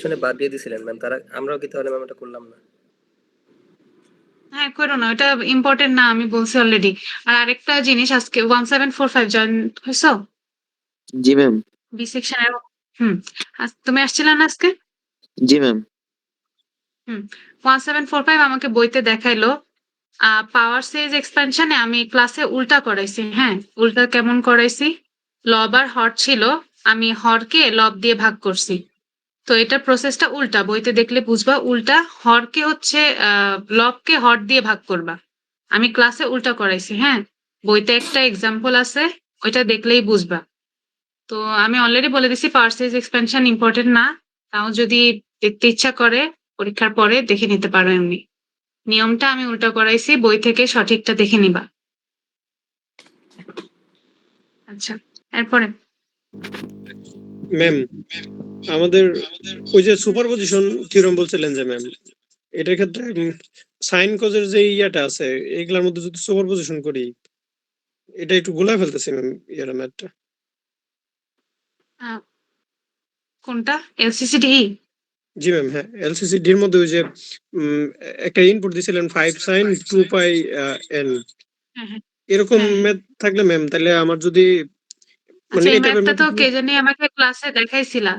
শুনে বাদ দিয়ে দিছিলেন ম্যাম, তারা আমরাও কি তাহলে ম্যাম এটা করলাম না? হ্যাঁ করো না, ওটা ইম্পর্টেন্ট না, আমি বলছি অলরেডি। আর আরেকটা জিনিস, আজকে 1745 জয়েন হয়েছো জি ম্যাম। বি সেকশনের? হুম, তুমি আসছিলে না আজকে? জি ম্যাম। হুম, 1745 আমাকে বইতে দেখাইলো। পাওয়ার সিরিজ এক্সপেনশনে আমি ক্লাসে উল্টা করাইছি। হ্যাঁ, উল্টা কেমন করাইছি? লব আর হর ছিল, আমি হরকে লব দিয়ে ভাগ করছি। তো এটা প্রসেসটা উল্টা, বইতে দেখলে বুঝবা উল্টা। হরকে হচ্ছে লবকে হর দিয়ে ভাগ করবা। আমি ক্লাসে উল্টা করাইছি। হ্যাঁ, বইতে একটা এক্সাম্পল আছে, ওইটা দেখলেই বুঝবা। তো আমি অলরেডি বলে দিছি পাওয়ার সিরিজ এক্সপেনশন ইম্পর্টেন্ট না, তাও যদি দেখতে ইচ্ছা করে পরীক্ষার পরে দেখে নিতে পারো। এমনি নিয়মটা আমি উল্টা করাইছি, বই থেকে সঠিকটা দেখে নিবা। আচ্ছা, এরপরে ম্যাম আমাদের ওই যে সুপারপজিশন থিওরেম বলছিলেন যে ম্যাম, এটার ক্ষেত্রে সাইন কজের যে ইয়াটা আছে এগুলোর মধ্যে যদি সুপারপজিশন করি, এটা একটু গোলায় ফেলতেছি ম্যাম ইয়ার ম্যাথটা। কোনটা? এলসিসিডি? জি ম্যাম, হ্যাঁ এলসিসি ডি এর মধ্যে ওই যে একটা ইনপুট দিছিলেন 5 sin 2 pi n, হ্যাঁ হ্যাঁ এরকম হ্যাঁ। ম্যাথ থাকলে ম্যাম তাহলে আমার যদি মানে আচ্ছা, এই এটা ম্যাথটা ম্যাথ তো কে জানি আমাকে ক্লাসে দেখাইছিলা।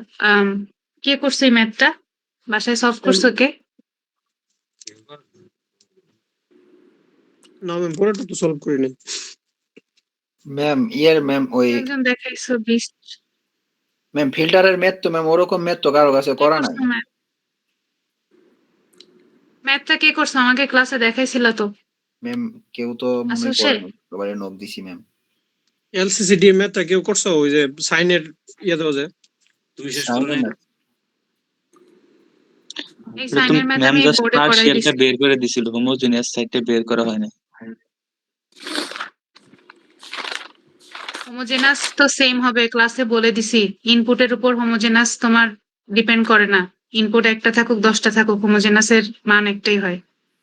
কে করছে এই ম্যাথটা? বাসায় সলভ করছো কে? না ম্যাম পুরোটা তো সলভ করিনি ম্যাম ম্যাম ওই একজন দেখাইছো 20। ম্যাম ফিল্টারের ম্যাথ তো ম্যাম ওরকম ম্যাথ তো কারো কাছে কে করা নাই। করছো ম্যাথ? ম্যাথটা কে করছো? আমাকে ক্লাসে দেখাইছিলা তো। ম্যাম কেউ তো মনে আসো সে? করে না, সবাই নক দিছি ম্যাম। এলসিসি ডি এর ম্যাথটা কেউ করছো ওই যে সাইনের ইয়া দেওয়া যায়? সাইনের ম্যাথ এই এটা তো সাইনের ম্যাথ ম্যাম আমি জাস্ট বোর্ডে করাই পার্শিয়ালটা দিছি। বের করে দিছিল, হোমোজেনিয়াস সাইডটা বের করা হয় না। হোমোজেনাস তো সেম হবে, ক্লাসে বলে দিছি। ইনপুটের উপর হোমোজেনাস তোমার ডিপেন্ড করে না। ইনপুট একটা থাকুক 10টা থাকুক, হোমোজেনাসের মান একটাই হয়।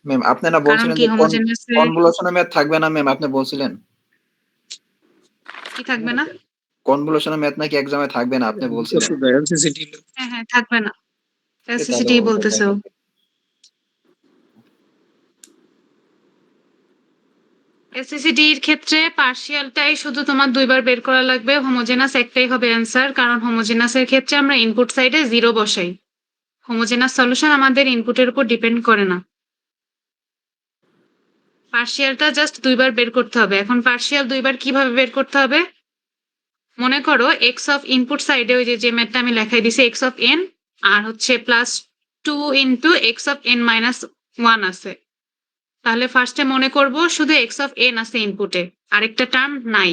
ম্যাম। আপনি না কারণ বলছিলেন কি যে হোমোজেনাসে কনভলিউশনের ম্যাথ থাকবে না ম্যাম, আপনি বলছিলেন কি থাকবে না? কনভলিউশনের ম্যাথ নাকি এক্সামে থাকবে না, আপনি বলছিলেন। এলসিসি ডি হ্যাঁ হ্যাঁ, থাকবে না। তাহলে এলসিসিডি ওইটা বলতেছে ও। দেখেন। এসএসসিডি এর ক্ষেত্রে পার্শিয়ালটাই শুধু তোমার দুইবার বের করা লাগবে, হোমোজেনাস একটাই হবে অ্যান্সার। কারণ হোমোজেনাসের ক্ষেত্রে আমরা ইনপুট সাইডে 0 বসাই। হোমোজেনাস সলিউশন আমাদের ইনপুটের উপর ডিপেন্ড করে না। পার্শিয়ালটা জাস্ট দুইবার বের করতে হবে। এখন পার্শিয়াল দুইবার কিভাবে বের করতে হবে? মনে করো এক্স অফ ইনপুট সাইডে ওই যে ম্যাথটা আমি লেখাই দিছি, এক্স অফ এন আর হচ্ছে +2 into X of N minus 1 আছে। তাহলে ফার্স্টে মনে করব শুধু এক্স অফ এন আছে ইনপুটে, আরেকটা টার্ম নাই।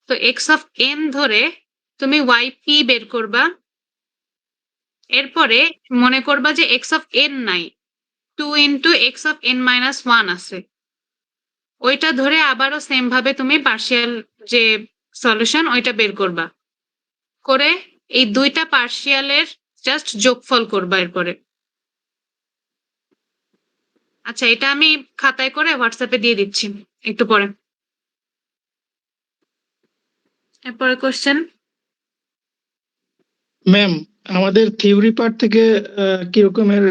তো এক্স অফ এন ধরে তুমি ওয়াই পি বের করবা। এরপরে মনে করবা যে এক্স অফ এন নাই, 2 into X of N minus 1 আছে। ওইটা ধরে আবারও সেম ভাবে তুমি পার্শিয়াল যে সলিউশন ওইটা বের করবা। করে এই দুইটা পার্শিয়ালের জাস্ট যোগফল করবা এরপরে। আচ্ছা, এটা আমি খাতায় করে হোয়াটসঅ্যাপে দিয়ে দিচ্ছি একটু পরে। এরপরে কোশ্চেন। ম্যাম আমাদের থিওরি পার্ট থেকে কি রকমের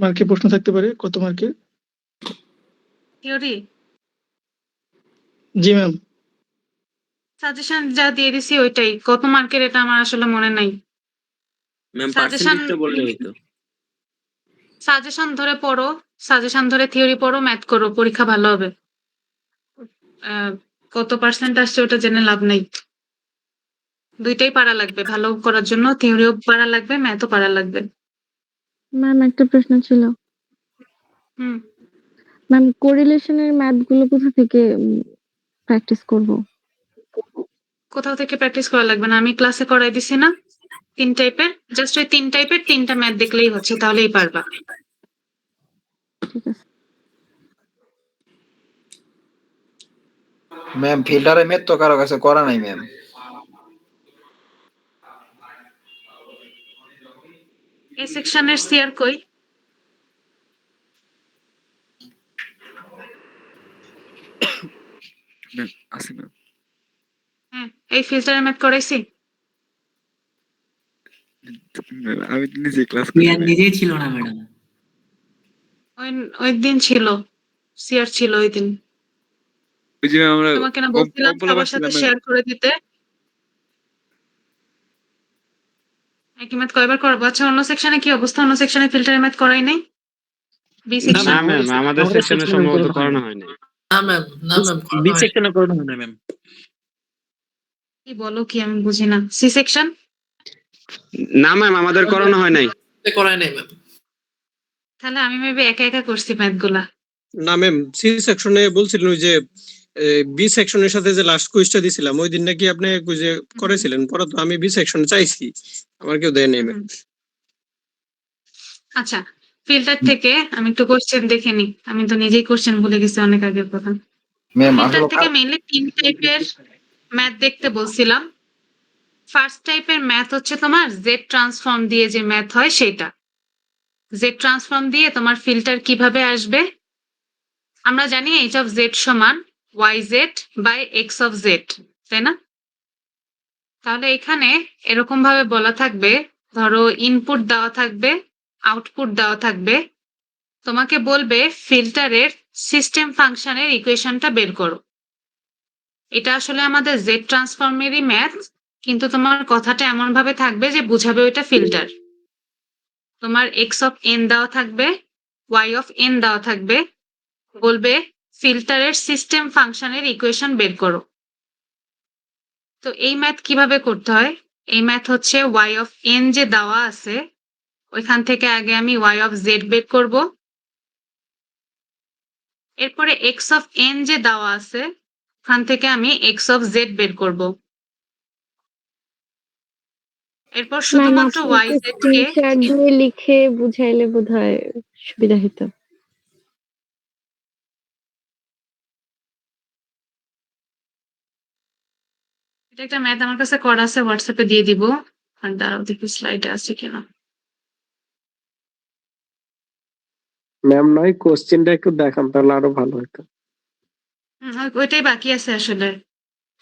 মার্কের প্রশ্ন থাকতে পারে, কত মার্কের? থিওরি জি ম্যাম। সাজেশন যা দিয়ে দিছি ওইটাই। কত মার্কের এটা আমার আসলে মনে নাই। ম্যাম সাজেশন পার্সেন্টেজটা বললেই হতো। সাজেশন ধরে পড়ো, সাজেশন ধরে থিওরি পড়ো, ম্যাথ করো, পরীক্ষা ভালো হবে। কত পার্সেন্ট আসছে ওটা জেনে লাভ নেই। দুইটাই পারা লাগবে ভালো করার জন্য, থিওরিও পারা লাগবে, ম্যাথও পারা লাগবে। ম্যাম একটা প্রশ্ন ছিল। হুম, ম্যাম কোরিলেশনের ম্যাথ গুলো কোথা থেকে প্র্যাকটিস করব? কোথাও থেকে প্র্যাকটিস করা লাগবে না, আমি ক্লাসে করাই দিছি না 3 টাইপের। জাস্ট ওই 3 টাইপের 3টা ম্যাথ দেখলেই হচ্ছে, তাহলেই পারবা। ঠিক আছে। ম্যাম ফিল্টারের ম্যাথ তো কারো কাছে করা নাই ম্যাম। এই সেকশনের সিআর কই? ম্যাম আছে ম্যাম। হ্যাঁ, এই ফিল্টারের ম্যাথ করাইছি। আমি তো নিজে ক্লাস করি প্রিয়া নাই। নিজেই ছিল না ম্যাডাম। ওই ওই দিন ছিল, সিয়ার ছিল ওই দিন। ওই যে আমরা তোমাকে না কম বলছিলাম কম বলে সবার সাথে পারছিলাম ম্যাম। শেয়ার করে দিতে। একই ম্যাথ কয়বার করবো? আচ্ছা অন্য সেকশনে কি অবস্থা? অন্য সেকশনে ফিল্টার ম্যাথ করাই নাই? বি না সেকশন? ম্যাম আমাদের সেকশনে সম্ভবত করানো হয়নি। না ম্যাম, না ম্যাম, বি সেকশনে করানো হয় না ম্যাম। কি বলো কি আমি বুঝি না। C section? না ম্যাম আমাদের করানো হয় নাই। করাই নাই ম্যাম। তাহলে আমি মেবি একা একা করছি ম্যাথ গুলা। না ম্যাম, সি সেকশনে বলছিলেন ওই যে বি সেকশনের সাথে যে লাস্ট কুইজটা দিছিলাম ওই দিন নাকি আপনি ওই যে করেছিলেন, পরে তো আমি বি সেকশন চাইছি, আমার কেউ দেয় নাই ম্যাম। আচ্ছা ফিল্টার থেকে আমি একটু কোশ্চেন দেখে নি, আমি তো নিজেই কোশ্চেন ভুলে গেছি অনেক আগের কথা। ম্যাম ফিল্টার আসলে থেকে মেইনলি 3 টাইপের ম্যাথ দেখতে বলছিলাম। ফার্স্ট টাইপের ম্যাথ হচ্ছে তোমার জেড ট্রান্সফর্ম দিয়ে যে ম্যাথ হয় সেটা। জেড ট্রান্সফর্ম দিয়ে তোমার ফিল্টার কিভাবে আসবে? আমরা জানি এইচ অফ জেড সমান Y Z by X of Z, তাই না? তাহলে এখানে এরকম ভাবে বলা থাকবে, ধরো ইনপুট দেওয়া থাকবে, আউটপুট দেওয়া থাকবে, তোমাকে বলবে ফিল্টারের সিস্টেম ফাংশনের ইকুয়েশনটা বের করো। এটা আসলে আমাদের জেড ট্রান্সফর্মেরই ম্যাথ, কিন্তু তোমার কথাটা এমন ভাবে থাকবে যে বুঝাবে ওইটা ফিল্টার। তোমার এক্স অফ এন দেওয়া থাকবে, ওয়াই অফ এন দেওয়া থাকবে, বলবে ফিল্টারের সিস্টেম ফাংশনের ইকুয়েশন বের করো। তো এই ম্যাথ কিভাবে করতে হয়? এই ম্যাথ হচ্ছে ওয়াই অফ এন যে দেওয়া আছে ওইখান থেকে আগে আমি ওয়াই অফ জেড বের করব, এরপরে এক্স অফ এন যে দেওয়া আছে ওখান থেকে আমি এক্স অফ জেড বের করব, এরপর ম্যাম শুধুমাত্র আপনি ওয়াই একটু জেড কে স্ক্রিনশট দিয়ে লিখে বুঝাইলে বোধহয় সুবিধা হতো। এটা একটা ম্যাথ আমার কাছে করা আছে, হোয়াটসঅ্যাপে দিয়ে দিব। আর দাঁড়াও দেখি স্লাইডে আছে কিনা। ম্যাম নয় কোশ্চেনটা একটু দেখান তাহলে আরো ভালো হতো। ওইটাই বাকি আছে আসলে,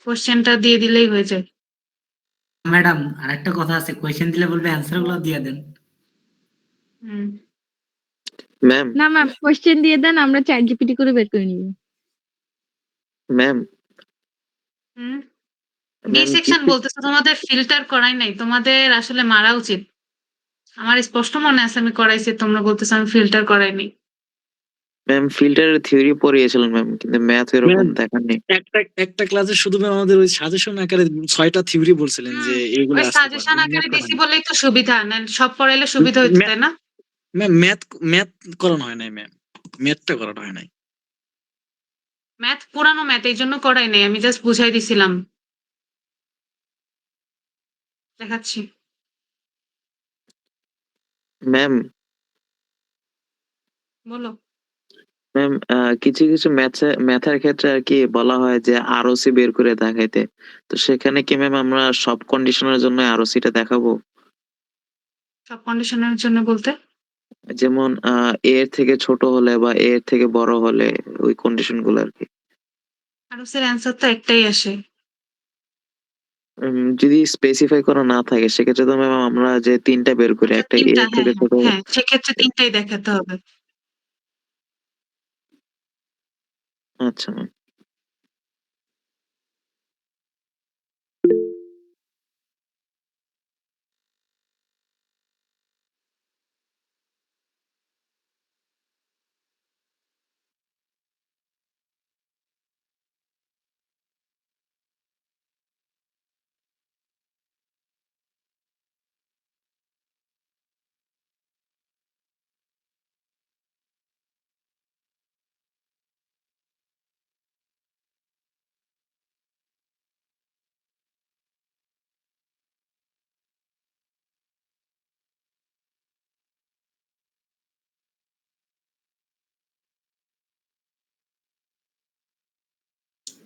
কোশ্চেনটা দিয়ে দিলেই হয়ে যায়। ম্যাডাম আরেকটা কথা আছে, কোয়েশ্চেন দিলে বলবে অ্যান্সার গুলো দিয়ে দেন। হুম। ম্যাম না ম্যাম কোশ্চেন দিয়ে দেন, আমরা চ্যাট জিপিটি করে বের করে নিব। ম্যাম হুম। বি ম্যাম সেকশন বলতেছো তোমাদের ফিল্টার করাই নাই, তোমাদের আসলে মারা উচিত। আমার স্পষ্ট মনে আছে আমি করাইছি, তোমরা বলতেছো আমি ফিল্টার করাইনি। ম্যাম ফিল্টারের থিওরি পড়িয়েছিলেন ম্যাম, কিন্তু ম্যাথ এরকম ম্যাম দেখাননি। একটা ক্লাসে শুধু ম্যাম আমাদের ওই সাজেশন আকারে 6টা থিওরি বলছিলেন যে এইগুলো ওই আসতে পারে। সাজেশন আকারে ম্যাথ দিছি বলেই তো সুবিধা, না সব পড়াইলে সুবিধা হইতো, তাই না? ম্যাম ম্যাথ করানো হয় নাই ম্যাম, ম্যাথটা করানো হয় নাই। ম্যাথ পুরানো ম্যাথ, এই জন্য করাই নাই, আমি জাস্ট বুঝাই দিছিলাম। দেখাচ্ছি। ম্যাম বলো। ম্যাম কিছু কিছু ম্যাথের ক্ষেত্রে আর কি বলা হয় যে আরওসি বের করে দেখাইতে, তো সেখানে কি ম্যাম আমরা সব কন্ডিশনের জন্য আরওসিটা দেখাবো? সব কন্ডিশনের জন্য বলতে? যেমন এর থেকে ছোট হলে বা এর থেকে বড় হলে ওই কন্ডিশন গুলো আর কি। আর ওর অ্যান্সার তো একটাই আসে। যদি স্পেসিফাই করা না থাকে সেক্ষেত্রে তো ম্যাম আমরা যে তিনটা বের করি, একটা এর তিনটা, হ্যাঁ থেকে ছোট হ্যাঁ, সেক্ষেত্রে তিনটাই দেখাতে হবে। আচ্ছা ম্যাম।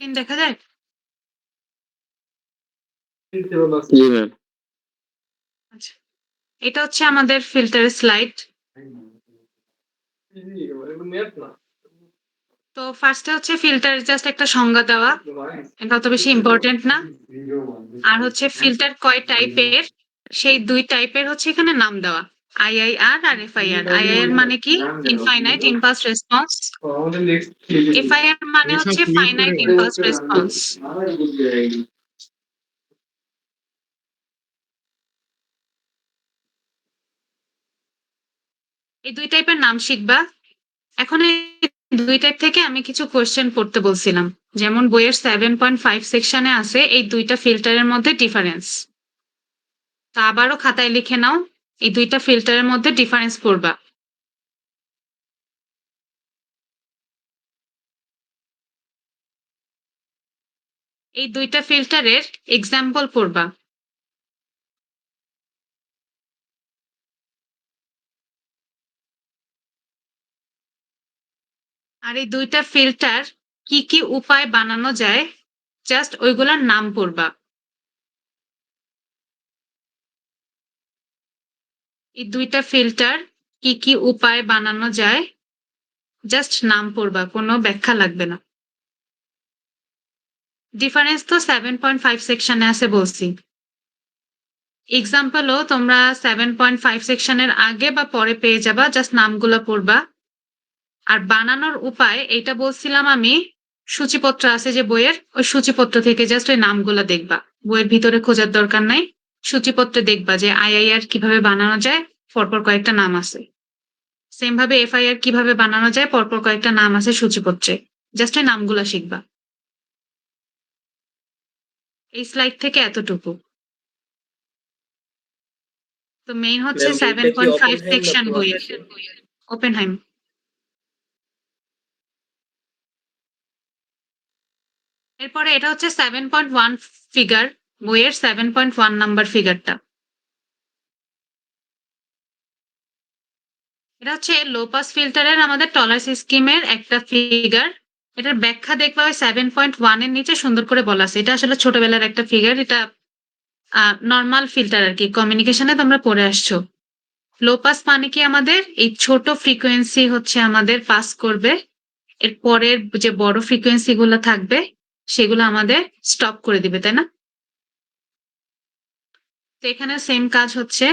তিন দেখা যায়? জি ম্যাম। আচ্ছা, এটা হচ্ছে আমাদের ফিল্টারের স্লাইড। তো ফার্স্টে হচ্ছে ফিল্টার জাস্ট একটা সংজ্ঞা দেওয়া, এটা অত বেশি ইম্পর্টেন্ট না। আর হচ্ছে ফিল্টার কয় টাইপের সেই দুই টাইপের হচ্ছে এখানে নাম দেওয়া, আইআইআর আর এফআইআর। আইআইআর মানে কি? Infinite impulse response. এফআইআর মানে হচ্ছে ফাইনাইট ইম্পালস রেসপন্স। এই দুই টাইপের নাম শিখবা। এখন এই দুই টাইপ থেকে আমি কিছু কোয়েশ্চেন পড়তে বলছিলাম, যেমন বইয়ের 7.5 সেকশনে আছে এই দুইটা ফিল্টারের মধ্যে ডিফারেন্স। তা আবারও খাতায় লিখে নাও, এই দুইটা ফিল্টারের মধ্যে ডিফারেন্স পড়বা। এই দুইটা ফিল্টারের এক্সাম্পল পড়বা। আর এই দুইটা ফিল্টার কি কি উপায় বানানো যায় জাস্ট ওইগুলোর নাম পড়বা। এই দুইটা ফিল্টার কি কি উপায় বানানো যায় জাস্ট নাম পড়বা, কোনো ব্যাখ্যা লাগবে না। ডিফারেন্স তো 7.5 সেকশনে আছে বলছি। এক্সাম্পলও তোমরা 7.5 সেকশনের আগে বা পরে পেয়ে যাবা, জাস্ট নামগুলো পড়বা। আর বানানোর উপায় এটা বলছিলাম আমি, সূচিপত্র আছে যে বইয়ের, ওই সূচিপত্র থেকে জাস্ট ওই নামগুলো দেখবা, বইয়ের ভিতরে খোঁজার দরকার নাই। সূচিপত্রে দেখবা যে আইআইআর কিভাবে বানানো যায়, পরপর কয়েকটা নাম আছে। সেম ভাবে এফআইআর কিভাবে বানানো যায়, পরপর কয়েকটা নাম আছে সূচিপত্রে, জাস্ট ওই নামগুলো শিখবা। এই স্লাইড থেকে এতটুকু। তো মেইন হচ্ছে 7.5 সেকশন বইয়ের। ওপেনহাইম। এরপরে এটা হচ্ছে 7.1 ফিগার, বইয়ের 7.1 নাম্বার ফিগারটা। এটা হচ্ছে লো পাস ফিল্টারের আমাদের টলারেন্স স্কিমের একটা ফিগার। এটার ব্যাখ্যা দেখবা ওই 7.1 এর নিচে সুন্দর করে বলা আছে। এটা আসলে ছোটবেলার একটা ফিগার, এটা নর্মাল ফিল্টার আর কি, কমিউনিকেশনে তোমরা পড়ে আসছো। লো পাস মানে কি? আমাদের এই ছোট ফ্রিকোয়েন্সি হচ্ছে আমাদের পাস করবে, এর পরের যে বড় ফ্রিকোয়েন্সি গুলো থাকবে সেগুলো আমাদের স্টপ করে দিবে, তাই না? তো এখানে সেম কাজ হচ্ছে,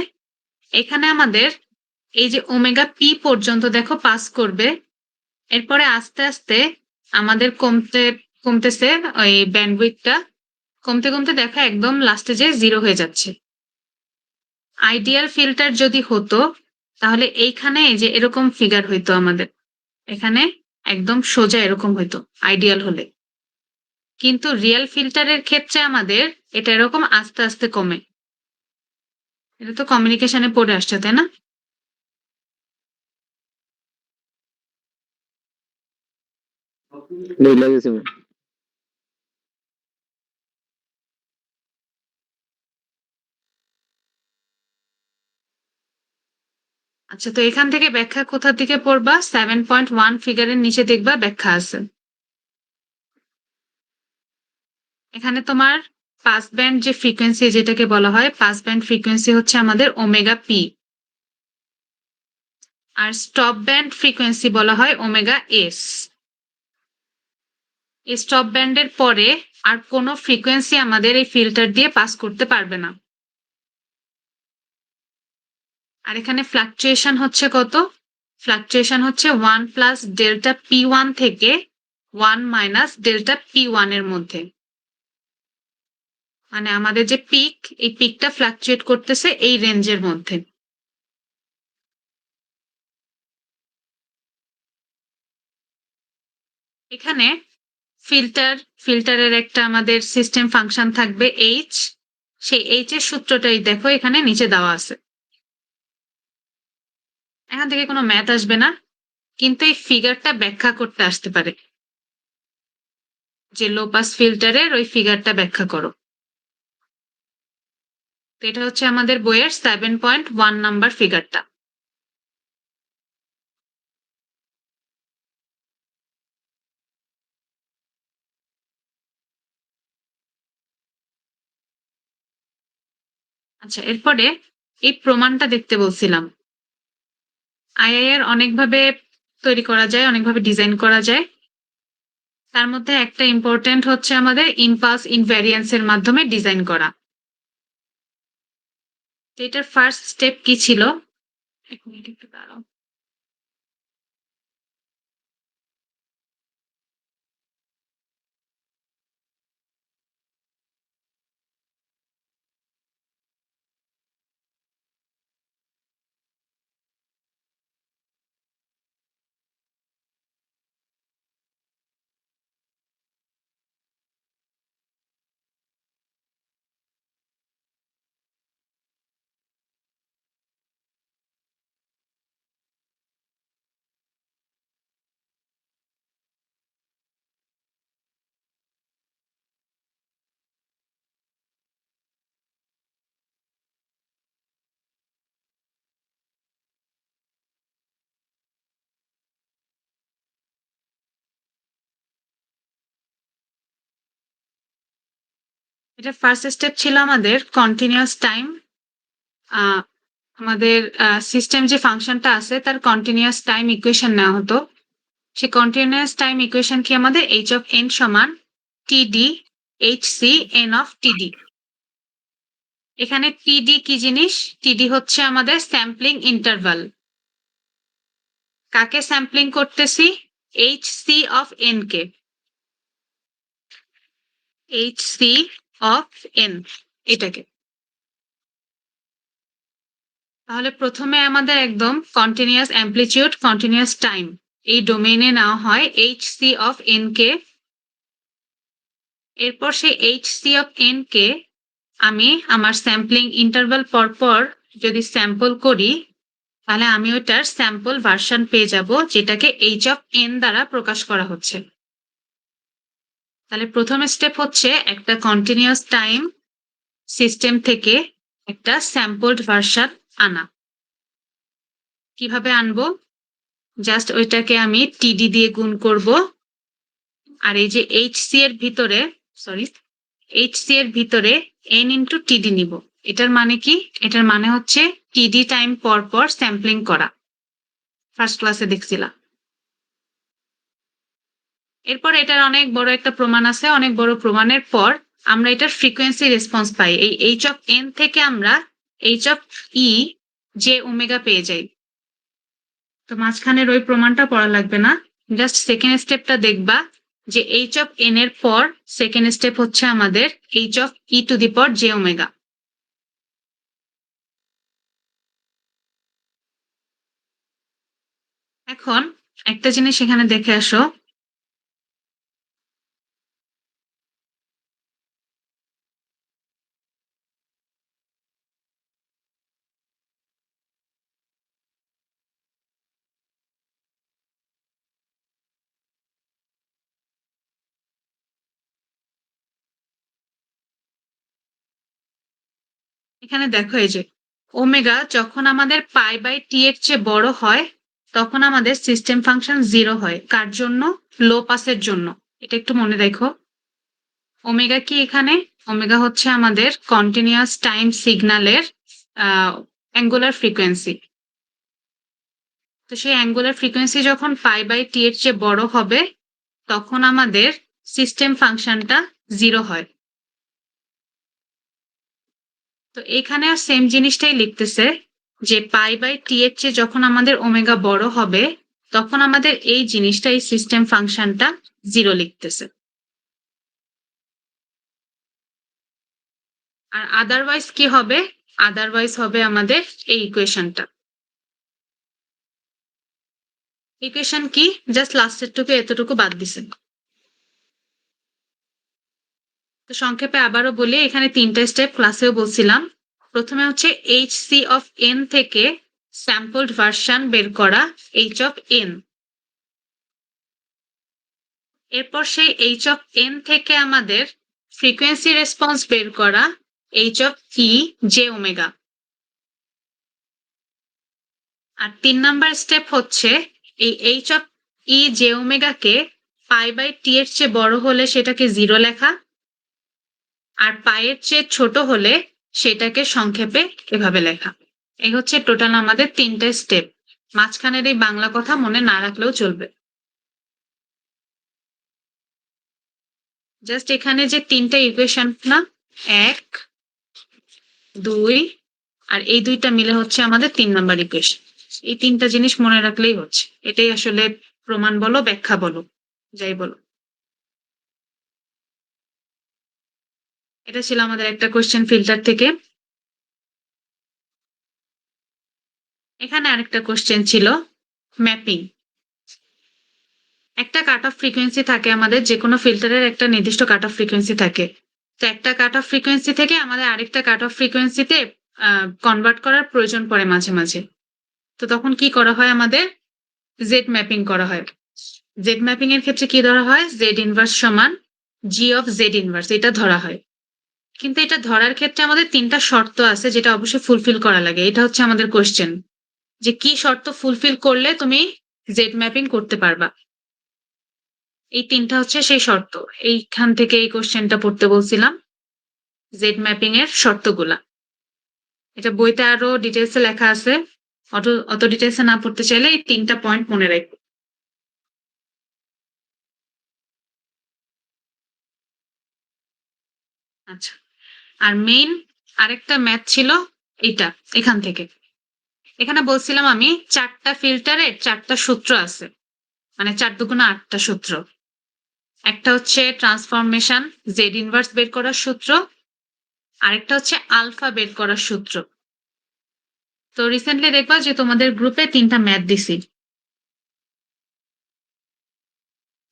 এখানে আমাদের এই যে ওমেগা পি পর্যন্ত দেখো পাস করবে, এরপরে আস্তে আস্তে আমাদের কমতেছে ওই ব্যান্ডউইথটা, কমতে কমতে দেখো একদম লাস্টে যে 0 হয়ে যাচ্ছে। আইডিয়াল ফিল্টার যদি হতো তাহলে এইখানে এই যে এরকম ফিগার হইতো আমাদের, এখানে একদম সোজা এরকম হইতো আইডিয়াল হলে। কিন্তু রিয়েল ফিল্টারের ক্ষেত্রে আমাদের এটা এরকম আস্তে আস্তে কমে। এটা তো কমিউনিকেশনে পড়ে আসছে, তাই না? বুঝলা গেছে ম্যাম। আচ্ছা, তো এখান থেকে ব্যাখ্যা কোথার দিকে পড়বা? 7.1 ফিগারের নিচে দেখবা ব্যাখ্যা আছে। এখানে তোমার পাস ব্যান্ড যে ফ্রিকোয়েন্সি যেটাকে বলা হয়, পাস ব্যান্ড ফ্রিকোয়েন্সি হচ্ছে আমাদের ওমেগা পি, আর স্টপ ব্যান্ড ফ্রিকোয়েন্সি বলা হয় ওমেগা এস। এই স্টপ ব্যান্ডের পরে আর কোনো ফ্রিকোয়েন্সি আমাদের এই ফিল্টার দিয়ে পাস করতে পারবে না। আর এখানে ফ্লাকচুয়েশন হচ্ছে কত? ফ্লাকচুয়েশন হচ্ছে 1 প্লাস ডেল্টা P1 থেকে 1 মাইনাস ডেল্টা P1 এর মধ্যে। মানে আমাদের যে পিক, এই পিকটা ফ্লাকচুয়েট করতেছে এই রেঞ্জের মধ্যে। এখানে ফিল্টারের একটা আমাদের সিস্টেম ফাংশন থাকবে এইচ, সেই এইচ এর সূত্রটাই দেখো এখানে নিচে দেওয়া আছে। এখান থেকে কোনো ম্যাথ আসবে না, কিন্তু এই ফিগারটা ব্যাখ্যা করতে আসতে পারে, যে লো পাস ফিল্টারের ওই ফিগারটা ব্যাখ্যা করো। তো এটা হচ্ছে আমাদের বইয়ের 7.1 নাম্বার ফিগারটা। আচ্ছা, এরপরে এই প্রমাণটা দেখতে বলছিলাম। আইআইআর অনেকভাবে তৈরি করা যায়, অনেকভাবে ডিজাইন করা যায়। তার মধ্যে একটা ইম্পর্টেন্ট হচ্ছে আমাদের ইম্পালস ইনভ্যারিয়েন্স এর মাধ্যমে ডিজাইন করা। তো এটার ফার্স্ট স্টেপ কি ছিল? এক মিনিট একটু দাঁড়াও। এটা ফার্স্ট স্টেপ ছিল আমাদের কন্টিনিউয়াস টাইম। আমাদের সিস্টেম যে ফাংশনটা আছে তার কন্টিনিউয়াস টাইম ইকুয়েশন নেওয়া হতো। সে কন্টিনিউয়াস টাইম ইকুয়েশন কি আমাদের এইচ অফ এন সমান টিডি এইচ সি এন অফ টিডি। এখানে টিডি কি জিনিস? টিডি হচ্ছে আমাদের স্যাম্পলিং ইন্টারভাল। কাকে স্যাম্পলিং করতেছি? এইচ সি অফ এন কে। এইচ সি অফ এন এটাকে। তাহলে প্রথমে আমাদের একদম কন্টিনিউয়াস অ্যাম্পলিটিউড কন্টিনিউয়াস টাইম এই ডোমেইনে নেওয়া হয় এইচ সি অফ এন কে। এরপর সেই এইচ সি অফ এন কে আমি আমার স্যাম্পলিং ইন্টারভাল পরপর যদি স্যাম্পল করি তাহলে আমি ওইটার স্যাম্পল ভার্সন পেয়ে যাব যেটাকে এইচ অফ এন দ্বারা প্রকাশ করা হচ্ছে। তাহলে প্রথম স্টেপ হচ্ছে একটা কন্টিনিউয়াস টাইম সিস্টেম থেকে একটা স্যাম্পলড ভার্সন আনা। কিভাবে আনবো? জাস্ট ওইটাকে আমি টিডি দিয়ে গুণ করব, আর এই যে এইচসি এর ভিতরে এইচসি এর ভিতরে এন ইন্টু টিডি নিব। এটার মানে কি? এটার মানে হচ্ছে টিডি টাইম পর পর স্যাম্পলিং করা। ফার্স্ট ক্লাসে দেখছিলাম। এরপর এটার অনেক বড় একটা প্রমাণ আছে। অনেক বড় প্রমাণের পর আমরা এটার ফ্রিকোয়েন্সি রেসপন্স পাই। এই এইচ অফ এন থেকে আমরা এইচ অফ ই যে ওমেগা পেয়ে যাই। তো মাঝখানের ওই প্রমাণটা পড়া লাগবে না, জাস্ট সেকেন্ড স্টেপটা দেখবা যে এইচ অফ এন এর পর সেকেন্ড স্টেপ হচ্ছে আমাদের H of E two the power J omega. এখন একটা জিনিস এখানে দেখে আসো। এখানে দেখো এই যে ওমেগা যখন আমাদের পাই বাই টি এর চেয়ে বড় হয় তখন আমাদের সিস্টেম ফাংশন 0 হয়। কার জন্য? লো পাসের জন্য। এটা একটু মনে রাখো। ওমেগা কি এখানে? ওমেগা হচ্ছে আমাদের কন্টিনিউয়াস টাইম সিগন্যালের অ্যাঙ্গুলার ফ্রিকোয়েন্সি। তো সেই অ্যাঙ্গুলার ফ্রিকোয়েন্সি যখন পাই বাই টি এর চেয়ে বড় হবে তখন আমাদের সিস্টেম ফাংশনটা 0 হয়। তো এখানেও সেম জিনিসটাই লিখতেছে যে পাই বাই টি এর চেয়ে যখন আমাদের ওমেগা বড় হবে তখন আমাদের এই জিনিসটা এই সিস্টেম ফাংশনটা 0 লিখতেছে। আর আদারওয়াইজ কি হবে? আদারওয়াইজ হবে আমাদের এই ইকুয়েশনটা। ইকুয়েশন কি? জাস্ট লাস্টের টুকু এতটুকু বাদ দিছে। তো সংক্ষেপে আবারও বলি, এখানে 3টা স্টেপ ক্লাসেও বলছিলাম। প্রথমে হচ্ছে এইচ সি অফ এন থেকে স্যাম্পলড ভার্সন বের করা এইচ অফ এন। এরপর সেই এইচ অফ এন থেকে আমাদের ফ্রিকোয়েন্সি রেসপন্স বের করা H of E J omega. আর 3 নাম্বার স্টেপ হচ্ছে এই এইচ অফ ই জে ওমেগাকে পাই বাই টি এর চেয়ে বড় হলে সেটাকে 0 লেখা, আর পায়ের চেয়ে ছোট হলে সেটাকে সংক্ষেপে এভাবে লেখা। এই হচ্ছে টোটাল আমাদের 3টা স্টেপ। মাঝখানের এই বাংলা কথা মনে না রাখলেও চলবে। জাস্ট এখানে যে 3টা ইকুয়েশন না, 1, 2 আর এই দুইটা মিলে হচ্ছে আমাদের 3 নাম্বার ইকুয়েশন। এই তিনটা জিনিস মনে রাখলেই হচ্ছে, এটাই আসলে প্রমাণ বলো ব্যাখ্যা বলো যাই বলো। এটা ছিল আমাদের একটা কোশ্চেন ফিল্টার থেকে। এখানে আরেকটা কোশ্চেন ছিল ম্যাপিং। একটা কাট অফ ফ্রিকোয়েন্সি থাকে আমাদের, যে কোনো ফিল্টারের একটা নির্দিষ্ট কাট অফ ফ্রিকোয়েন্সি থাকে। তো একটা কাট অফ ফ্রিকোয়েন্সি থেকে আমাদের আরেকটা কাট অফ ফ্রিকোয়েন্সিতে কনভার্ট করার প্রয়োজন পড়ে মাঝে মাঝে। তো তখন কি করা হয়, আমাদের জেড ম্যাপিং করা হয়। জেড ম্যাপিং এর ক্ষেত্রে কি ধরা হয়, জেড ইনভার্স সমান জি অফ জেড ইনভার্স, এটা ধরা হয়। কিন্তু এটা ধরার ক্ষেত্রে আমাদের 3টা শর্ত আছে, যেটা অবশ্যই ফুলফিল করা লাগে। এটা হচ্ছে আমাদের কোশ্চেন, যে কি শর্ত ফুলফিল করলে তুমি জেড ম্যাপিং করতে পারবা। এই 3টা হচ্ছে সেই শর্ত। এইখান থেকে এই কোশ্চেনটা পড়তে বলছিলাম, জেড ম্যাপিং এর শর্তগুলা। এটা বইতে আরো ডিটেলসে লেখা আছে, অত ডিটেলসে না পড়তে চাইলে এই 3টা পয়েন্ট মনে রাখবে। আচ্ছা, আর মেইন আরেকটা ম্যাথ ছিল এটা, এখান থেকে। এখানে বলছিলাম আমি 4টা ফিল্টারের 4টা সূত্র আছে, মানে 4 দুগুণে 8টা সূত্র। একটা হচ্ছে ট্রান্সফরমেশন জেড ইনভার্স বের করার সূত্র, আরেকটা হচ্ছে আলফা বের করার সূত্র। তো রিসেন্টলি দেখবা যে তোমাদের গ্রুপে 3টা ম্যাথ দিছি।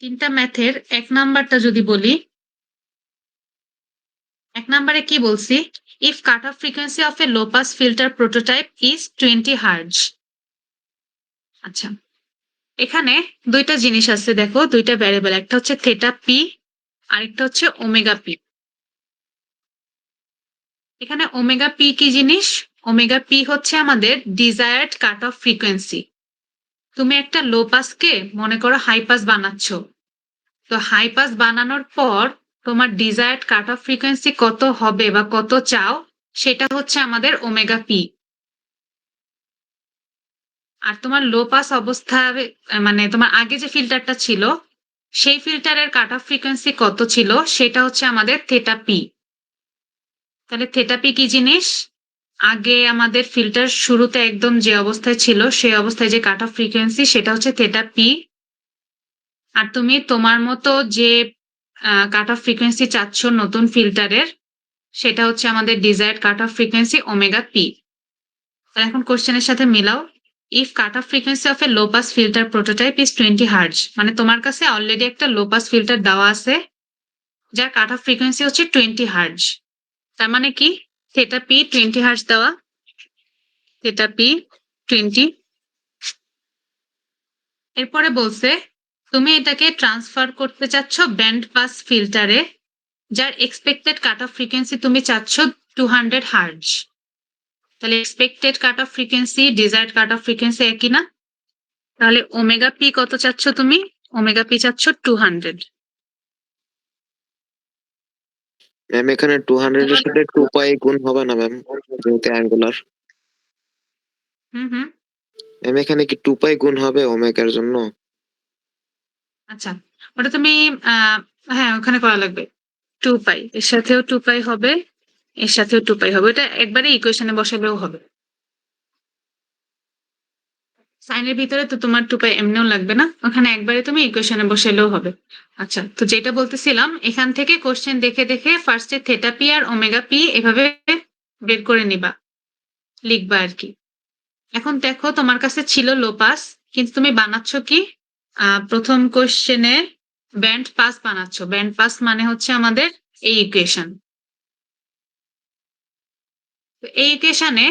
3টা ম্যাথের 1 নাম্বারটা যদি বলি, 1 নাম্বারে কি বলছি, if cut off frequency of A low pass filter prototype is 20 hertz. আচ্ছা, এখানে দুইটা জিনিস আছে, দেখো দুইটা ভ্যারিয়েবল, একটা হচ্ছে থেটা পি, আরেকটা হচ্ছে ওমেগা পি। এখানে ওমেগা পি কি জিনিস, ওমেগা পি হচ্ছে আমাদের ডিজায়ার্ড কাট অফ ফ্রিকোয়েন্সি। তুমি একটা লো পাসকে মনে করো হাই পাস বানাচ্ছ, তো হাই পাস বানানোর পর তোমার ডিজায়ার্ড কাট অফ ফ্রিকোয়েন্সি কত হবে বা কত চাও, সেটা হচ্ছে আমাদের ওমেগা পি। আর তোমার লো পাস অবস্থা, মানে তোমার আগে যে ফিল্টারটা ছিল সেই ফিল্টারের কাট অফ ফ্রিকোয়েন্সি কত ছিল, সেটা হচ্ছে আমাদের থেটা পি। তাহলে থেটা পি কি জিনিস, আগে আমাদের ফিল্টার শুরুতে একদম যে অবস্থায় ছিল সেই অবস্থায় যে কাট অফ ফ্রিকোয়েন্সি, সেটা হচ্ছে থেটা পি। আর তুমি তোমার মতো যে কাট অফ ফ্রিকোয়েন্সি চাচ্ছ নতুন ফিল্টারের, সেটা হচ্ছে আমাদের desired cut off frequency omega P. তাহলে এখন কোশ্চেনের সাথে মিলাও, if cut off frequency of A low pass filter prototype is 20 hertz, মানে তোমার কাছে অলরেডি একটা লো পাস ফিল্টার দেওয়া আছে যার কাট অফ ফ্রিকোয়েন্সি হচ্ছে 20 হার্জ। তার মানে কি, থেটা পি 20 হার্জ দেওয়া, থেটা পি 20। এরপরে বলছে তুমি এটাকে ট্রান্সফার করতে চাচ্ছ ব্যান্ড পাস ফিল্টারে, যার এক্সপেক্টেড কাট অফ ফ্রিকোয়েন্সি তুমি চাচ্ছ 200 হার্জ। তাহলে expected cut off frequency desired cut off frequency একই না? তাহলে ওমেগা পি কত চাচ্ছ তুমি, ওমেগা পি চাচ্ছ 200। ম্যাম এখানে 200 এর সাথে 2 পাই গুণ হবে না ম্যাম, যেহেতু অ্যাঙ্গুলার। হুম। ম্যাম এখানে কি 2 পাই গুণ হবে ওমেগার জন্য? আচ্ছা, ওটা তুমি হ্যাঁ ওখানে করা লাগবে 2 পাই, এর সাথেও 2 পাই হবে, এর সাথেও 2 পাই হবে, এটা একবারে ইকুয়েশনে বসালেও হবে। সাইনের ভিতরে তো তোমার 2 পাই এমনিও লাগবে না, ওখানে একবারে তুমি ইকুয়েশনে বসালেও হবে। আচ্ছা, তো যেটা বলতেছিলাম, এখান থেকে কোশ্চেন দেখে দেখে ফার্স্টে theta P R omega P এভাবে বের করে নিবা, লিখবা আর কি। এখন দেখো তোমার কাছে ছিল লো পাস, কিন্তু তুমি বানাচ্ছ কি, প্রথম কোশ্চেনে ব্যান্ড পাস বানাচ্ছ। ব্যান্ড পাস মানে হচ্ছে আমাদের এই ইকুয়েশন। এই ইকুয়েশনে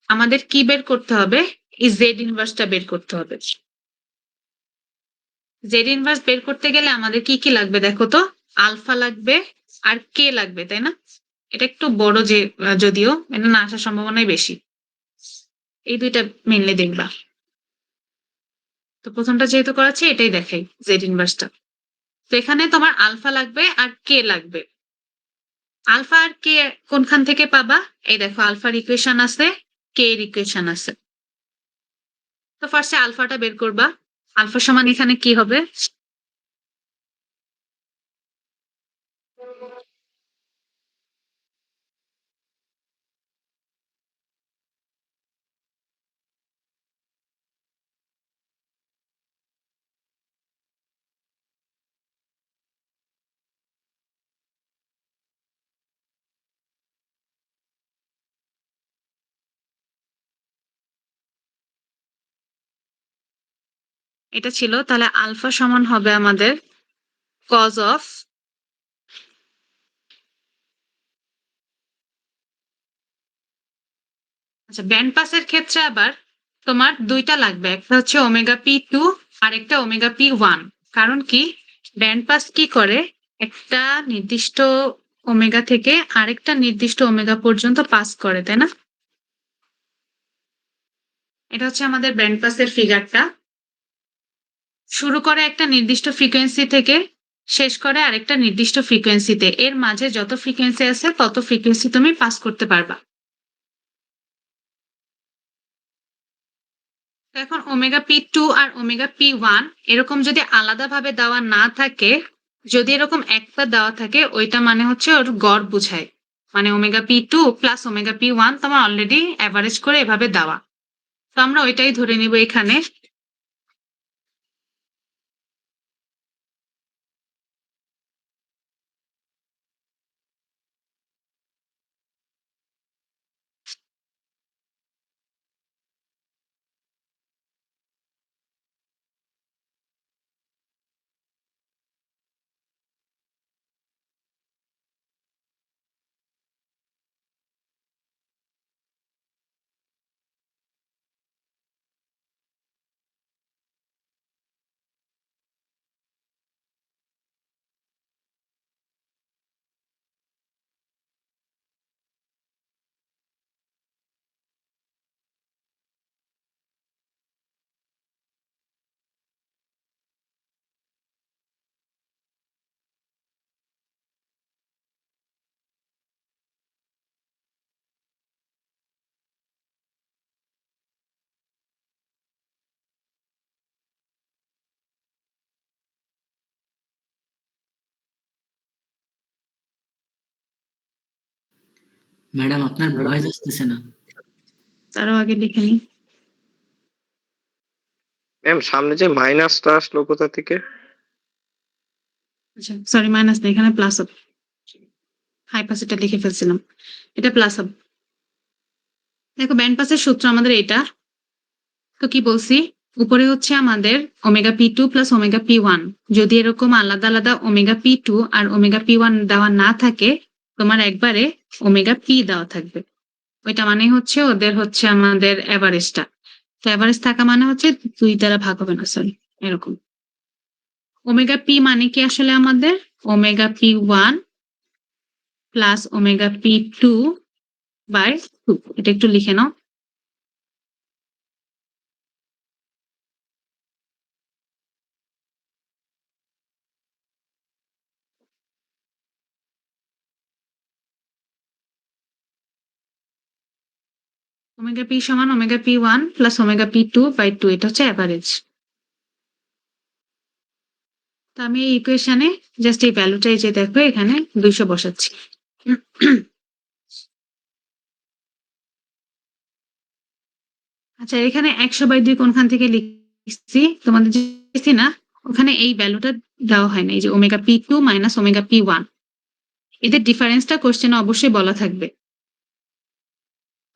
আমাদের কি বের করতে হবে, এই জেড ইনভার্সটা বের করতে হবে। জেড ইনভার্স বের করতে গেলে আমাদের কি কি লাগবে দেখো তো, আলফা লাগবে আর কে লাগবে, তাই না? এটা একটু বড় যে, যদিও এটা না আসার সম্ভাবনাই বেশি। এই দুইটা মেনলি দেখবা। তো প্রথমটা যেহেতু করাচ্ছি এটাই দেখাই, জেড ইনভার্সটা। তো এখানে তোমার আলফা লাগবে আর কে লাগবে। আলফা আর কে কোনখান থেকে পাবা, এই দেখো আলফার ইকুয়েশন আছে, কে এর ইকুয়েশন আছে। তো ফার্স্টে আলফাটা বের করবা। আলফা সমান এখানে কি হবে, এটা ছিল, তাহলে আলফা সমান হবে আমাদের কজ অফ আচ্ছা ব্যান্ড পাসের ক্ষেত্রে আবার তোমার দুইটা লাগবে, একটা হচ্ছে ওমেগা পি টু আর একটা ওমেগা পি ওয়ান। কারণ কি, ব্যান্ড পাস কি করে, একটা নির্দিষ্ট ওমেগা থেকে আরেকটা নির্দিষ্ট ওমেগা পর্যন্ত পাস করে, তাই না? এটা হচ্ছে আমাদের ব্যান্ড পাসের ফিগারটা। শুরু করে একটা নির্দিষ্ট ফ্রিকোয়েন্সি থেকে, শেষ করে আরেকটা নির্দিষ্ট ফ্রিকোয়েন্সিতে। এর মাঝে যত ফ্রিকোয়েন্সি আছে তত ফ্রিকোয়েন্সি তুমি পাস করতে পারবা। তো এখন ওমেগা পি টু আর ওমেগা পি ওয়ান এরকম যদি আলাদাভাবে দেওয়া না থাকে, যদি এরকম একটা দেওয়া থাকে, ওইটা মানে হচ্ছে ওর গড় বুঝায়। মানে omega P two plus omega P one তোমার অলরেডি অ্যাভারেজ করে এভাবে দেওয়া। তো আমরা ওইটাই ধরে নিব এখানে। ম্যাডাম আপনার ভয়েস আসতেছে না। তারও আগে লিখে নিই। ম্যাম সামনে যে মাইনাসটা আসলো কোথা থেকে? আচ্ছা সরি, মাইনাস না, এখানে প্লাস হবে। হাই পাস এটা লিখে ফেলছিলাম, এটা প্লাস হবে। দেখো ব্যান্ড পাসের সূত্র আমাদের এটা। তো কি বলছি, উপরে হচ্ছে আমাদের omega P two plus omega P one. যদি এরকম আলাদা আলাদা ওমেগা পি টু আর ওমেগা পি ওয়ান দেওয়া না থাকে, তোমার একবারে ওমেগা পি দেওয়া থাকবে। ওইটা মানে হচ্ছে ওদের হচ্ছে আমাদের অ্যাভারেজটা। তো অ্যাভারেজ থাকা মানে হচ্ছে 2 দ্বারা ভাগ হবে না, সরি, এরকম। ওমেগা পি মানে কি আসলে আমাদের omega P one plus omega P two by 2। এটা একটু লিখে নাও। ওমেগা পি সমান omega P one plus omega P two by 2, এটা হচ্ছে অ্যাভারেজ। তো আমি এই ইকুয়েশনে জাস্ট এই ভ্যালুটাই যে দেখো এখানে 200 বসাচ্ছি। আচ্ছা এখানে 100/2 কোনখান থেকে লিখছি তোমাদের দিচ্ছি না, ওখানে এই ভ্যালুটা দেওয়া হয় না। এই যে omega P two minus omega P one, এদের ডিফারেন্সটা কোশ্চেনে অবশ্যই বলা থাকবে।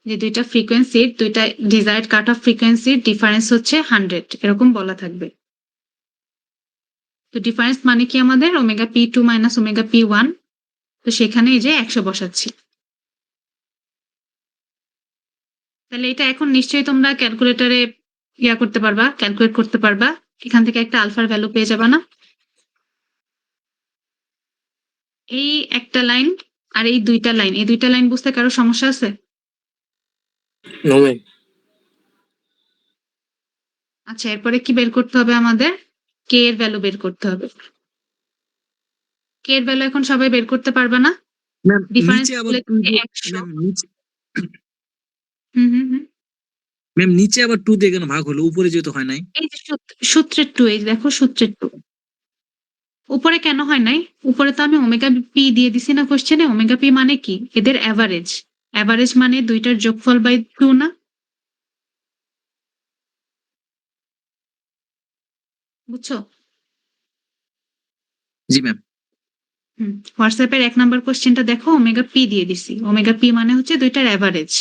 যে দুইটা ফ্রিকোয়েন্সির, দুইটা ডিজায়ার্ড কাট অফ ফ্রিকোয়েন্সির ডিফারেন্স হচ্ছে 100, এরকম বলা থাকবে। তো ডিফারেন্স মানে কি আমাদের omega P two minus omega P one. তো সেখানে এই যে 100 বসাচ্ছি। তাহলে এটা এখন নিশ্চয়ই তোমরা ক্যালকুলেটরে করতে পারবা, ক্যালকুলেট করতে পারবা। এখান থেকে একটা আলফার ভ্যালু পেয়ে যাবা না? এই একটা লাইন আর এই দুইটা লাইন, এই দুইটা লাইন বুঝতে কারো সমস্যা আছে? No ma'am. আচ্ছা এরপরে কি বের করতে হবে আমাদের? কে এর ভ্যালু বের করতে হবে। কে এর ভ্যালু এখন সবাই বের করতে পারবে না? ম্যাম ডিফারেন্স নিচে আবার 100। ম্যাম নিচে হুম হুম হুম। ম্যাম নিচে আবার 2 দিয়ে কেন ভাগ হলো, উপরে যেহেতু হয় নাই? এই যে সূত্রের 2, এই দেখো সূত্রের 2। উপরে কেন হয় নাই? উপরে তো আমি ওমেগা পি দিয়ে দিছি না কোশ্চেনে। ওমেগা পি মানে কি? এদের অ্যাভারেজ। অ্যাভারেজ মানে দুইটার যোগফল বাই 2 না? বুঝছো? জি ম্যাম। হোয়াটসঅ্যাপের 1 নাম্বার কোশ্চেনটা দেখো, ওমেগা পি দিয়ে দিছি। ওমেগা পি মানে হচ্ছে দুইটার অ্যাভারেজ।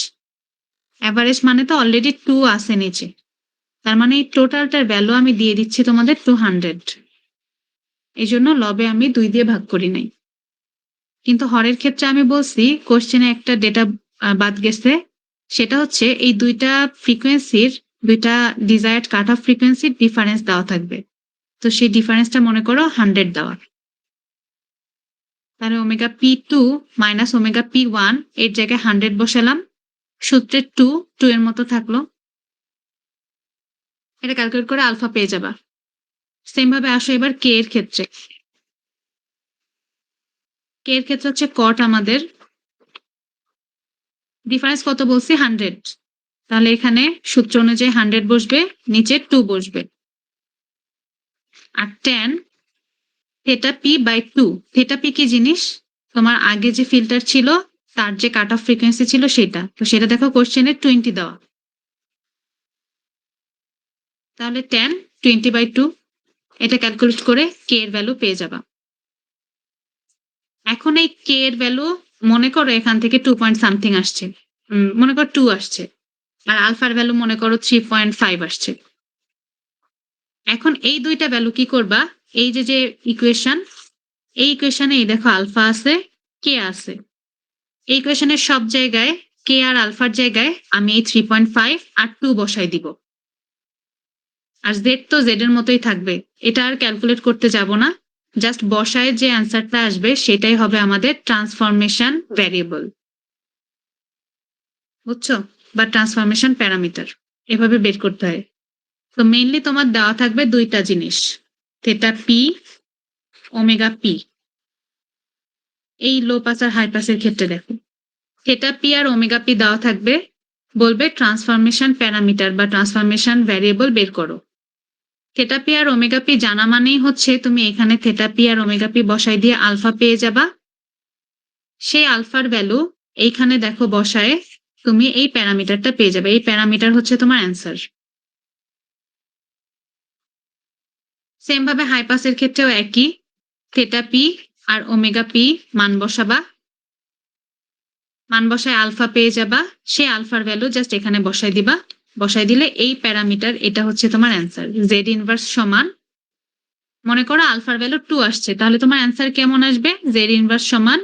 অ্যাভারেজ মানে তো অলরেডি 2 আছে নিচে, তার মানে এই টোটালটার ভ্যালু আমি দিয়ে দিচ্ছি তোমাদের 200। এই জন্য লবে আমি 2 দিয়ে ভাগ করি নাই। কিন্তু হরের ক্ষেত্রে আমি বলছি কোশ্চেনে একটা ডেটা বাদ গেছে, সেটা হচ্ছে এই দুইটা ফ্রিকোয়েন্সির, দুইটা ডিজায়ার্ড কাট অফ ফ্রিকোয়েন্সির ডিফারেন্স দেওয়া থাকবে। তো সেই ডিফারেন্সটা মনে করো 100 দেওয়া। তাহলে omega P2 minus omega P1 এর জায়গায় 100 বসালাম, সূত্রের 2 এর মতো থাকলো। এটা ক্যালকুলেট করে আলফা পেয়ে যাবা। সেম ভাবে আসো এবার কে এর ক্ষেত্রে। কে এর ক্ষেত্রে হচ্ছে কট, আমাদের ডিফারেন্স কত বলছি 100। তাহলে এখানে সূত্র অনুযায়ী 100 বসবে, নিচে 2 বসবে। আর tan theta P by 2। Theta P কি জিনিস? তোমার আগে যে ফিল্টার ছিল তার যে কাট অফ ফ্রিকোয়েন্সি ছিল সেটা। তো সেটা দেখো কোশ্চেনে 20 দেওয়া। তাহলে tan 20/2 এটা ক্যালকুলেট করে কে এর ভ্যালু পেয়ে যাবা। এখন এই কে এর ভ্যালু মনে করো এখান থেকে 2 পয়েন্ট সামথিং আসছে, মনে করো 2 আসছে, আর আলফার ভ্যালু মনে করো 3.5 আসছে। এখন এই দুইটা ভ্যালু কি করবা, এই যে যে ইকুয়েশন, এই ইকুয়েশনে এই দেখো আলফা আছে, কে আছে। এই ইকুয়েশনের সব জায়গায় কে আর আলফার জায়গায় আমি এই 3.5 আর 2 বসাই দিব। আর জেড তো জেড এর মতোই থাকবে, এটা আর ক্যালকুলেট করতে যাব না। জাস্ট বসায় যে অ্যান্সারটা আসবে সেটাই হবে আমাদের ট্রান্সফরমেশন ভ্যারিয়েবল, বুঝছো, বা ট্রান্সফরমেশন প্যারামিটার, এভাবে বের করতে হয়। তো মেইনলি তোমার দেওয়া থাকবে দুইটা জিনিস, থেটা পি, ওমেগা পি। এই লো পাস আর হাই পাসের ক্ষেত্রে দেখো theta P R omega P দেওয়া থাকবে, বলবে ট্রান্সফরমেশন প্যারামিটার বা ট্রান্সফরমেশন ভ্যারিয়েবল বের করো। Theta P R omega P জানা মানেই হচ্ছে তুমি এখানে theta P R omega P বসাই দিয়ে আলফা পেয়ে যাবা। সেই আলফার ভ্যালু এইখানে দেখো বসায় তুমি এই প্যারামিটারটা পেয়ে যাবে। এই প্যারামিটার হচ্ছে তোমার অ্যান্সার। সেম ভাবে হাই পাসের ক্ষেত্রেও একই, theta P R omega P মান বসাবা, মান বসায় আলফা পেয়ে যাবা। সেই আলফার ভ্যালু জাস্ট এখানে বসাই দিবা, বসাই দিলে এই প্যারামিটার, এটা হচ্ছে তোমার অ্যান্সার। জেড ইনভার্স সমান, মনে করো আলফার ভ্যালু 2 আসছে, তাহলে তোমার অ্যান্সার কেমন আসবে? জেড ইনভার্স সমান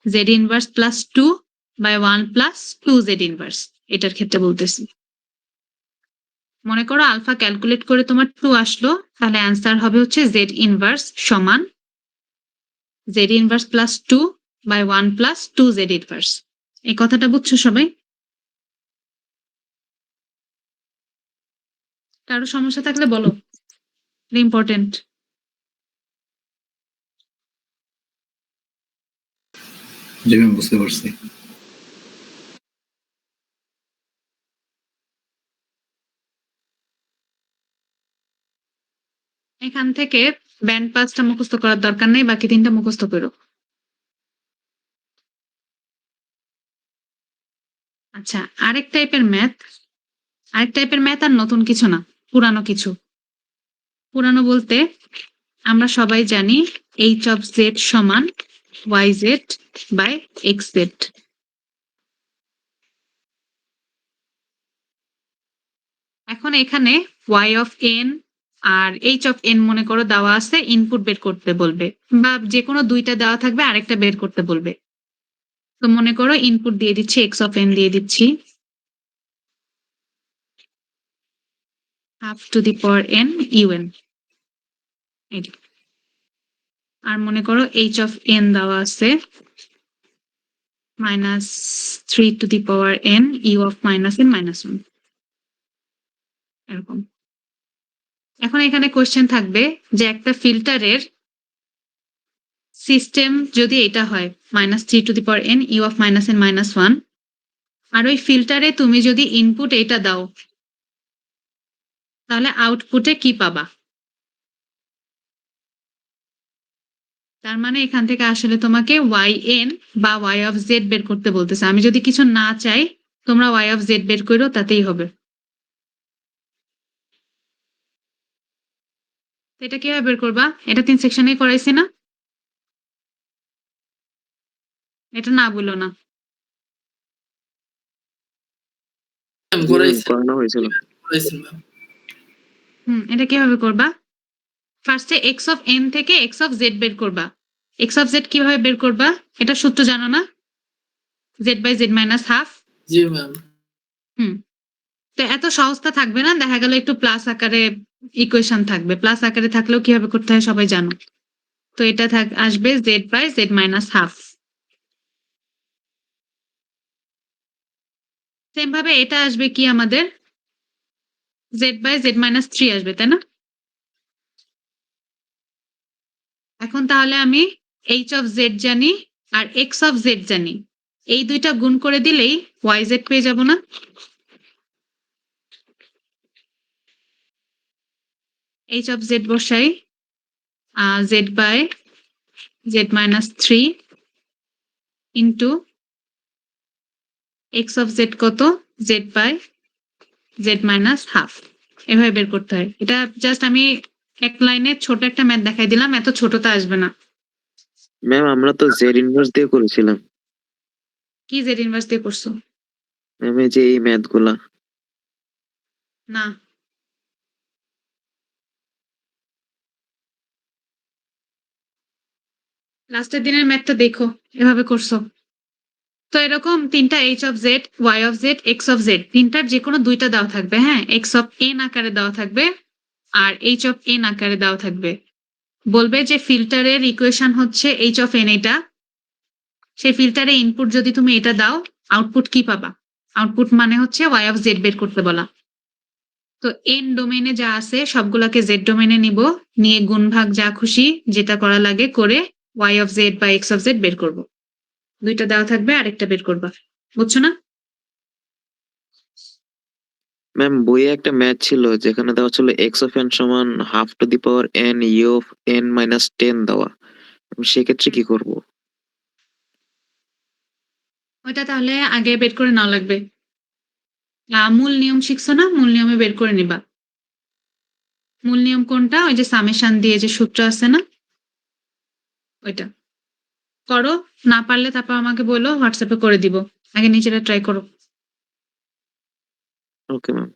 Z inverse plus 2 by 1 plus 2 Z inverse. এটার ক্ষেত্রে বলতেছি, মনে করো আলফা ক্যালকুলেট করে তোমার 2 আসলো, তাহলে অ্যান্সার হবে হচ্ছে জেড ইনভার্স সমান Z inverse plus 2 by 1 plus 2 Z inverse. এই কথাটা বুঝছো সবাই? কারো সমস্যা থাকলে বলো, ইম্পর্টেন্ট। জি ম্যাম, বুঝতে পারছি। এখান থেকে ব্যান্ড পাসটা মুখস্থ করার দরকার নেই, বাকি 3টা মুখস্থ করো। আচ্ছা, আরেক টাইপের ম্যাথ আর নতুন কিছু না, পুরানো কিছু। পুরানো বলতে আমরা সবাই জানি এইচ অফ জেড সমান Y Z by X Z. এখন এখানে ওয়াই অফ এন আর এইচ অফ এন মনে করো দেওয়া আছে, ইনপুট বের করতে বলবে, বা যে কোনো দুইটা দেওয়া থাকবে, আরেকটা বের করতে বলবে। তো মনে করো ইনপুট দিয়ে দিচ্ছি, এক্স অফ এন দিয়ে দিচ্ছি half to the power N U N. আর মনে করো এইচ অফ এন দেওয়া আছে minus 3 to the power N U of minus N minus 1, এরকম। এখন এখানে কোশ্চেন থাকবে যে একটা ফিল্টারের সিস্টেম যদি এটা হয় minus 3 to the power N U of minus N minus 1, আর ওই ফিল্টারে তুমি যদি ইনপুট এটা দাও, তাহলে আউটপুটে কি পাবা? তার মানে এখান থেকে আসলে তোমাকে ওয়াই এন বা ওয়াই অফ জেড বের করতে বলতেছে। আমি যদি কিছু না চাই, তোমরা ওয়াই অফ জেড বের করো, তাতেই হবে। এটা কিভাবে বের করবা? এটা 3 সেকশনে করাইছি না, এটা না বলো না। করানো হয়েছিল। এটা কিভাবে করবা? ফার্স্টে এক্স অফ এন থেকে এক্স অফ জেড বের করবা। এক্স অফ জেড কিভাবে বের করবা? এটা সূত্র জানো না? Z by Z minus half. জি ম্যাম। তো এত সহজটা থাকবে না, দেখা গেল একটু প্লাস আকারে ইকুয়েশন থাকবে। প্লাস আকারে থাকলেও কিভাবে করতে হয় সবাই জানো। তো এটা আসবে Z by Z minus half. Same ভাবে এটা আসবে কি আমাদের জেড বাই জেড মাইনাস 3 আসবে, তাই না? এখন তাহলে আমি এইচ অফ জেড জানি আর এক্স অফ জেড জানি, এই দুইটা গুণ করে দিলেই ওয়াই জেড পেয়ে যাব না? এইচ অফ জেড বসাই Z by Z minus 3 into X of Z কত, Z by Z minus half. এভাবে বের করতে হয়। এটা জাস্ট আমি এক লাইনে ছোট একটা ম্যাথ দেখাই দিলাম, এত ছোটটা আসবে না। ম্যাম আমরা তো জেড ইনভার্স দিয়ে করেছিলাম কি জেড ইনভার্স দিয়ে করছো? ম্যাম, এই যে এই ম্যাথ গুলা। না, লাস্টের দিনের ম্যাথটা দেখো, এভাবে করছো। তো এরকম তিনটা H of Z, Y of Z, X of Z, তিনটার যে কোনো দুইটা দেওয়া থাকবে। হ্যাঁ, এক্স অফ এন আকারে দেওয়া থাকবে আর এইচ অফ এন আকারে দেওয়া থাকবে। বলবে যে ফিল্টারের ইকুয়েশন হচ্ছে এইচ অফ এন, এটা সেই ফিল্টারে ইনপুট যদি তুমি এটা দাও, আউটপুট কি পাবা? আউটপুট মানে হচ্ছে ওয়াই অফ জেড বের করতে বলা। তো এন ডোমেনে যা আছে সবগুলাকে জেড ডোমেনে নিব, নিয়ে গুণ ভাগ যা খুশি যেটা করা লাগে করে ওয়াই অফ জেড বা এক্স অফ জেড বের করব। দুইটা দেওয়া থাকবে, আরেকটা বের করবা। বুঝছো না? ম্যাম বইয়ে একটা ম্যাথ ছিল যেখানে দেওয়া ছিল এক্স অফ এন সমান half to the power N U of N minus 10 দেওয়া। আমি সেক্ষেত্রে কি করব? ওইটা তাহলে আগে বের করে নাও লাগবে। মূল নিয়ম শিখছো না? মূল নিয়মে বের করে নিবা। মূল নিয়ম কোনটা? ওই যে সামেশন দিয়ে যে সূত্র আছে না, ওইটা করো। না পারলে তারপর আমাকে বলো, হোয়াটসঅ্যাপে করে দিব। আগে নিজেরা ট্রাই করো। Okay ma'am.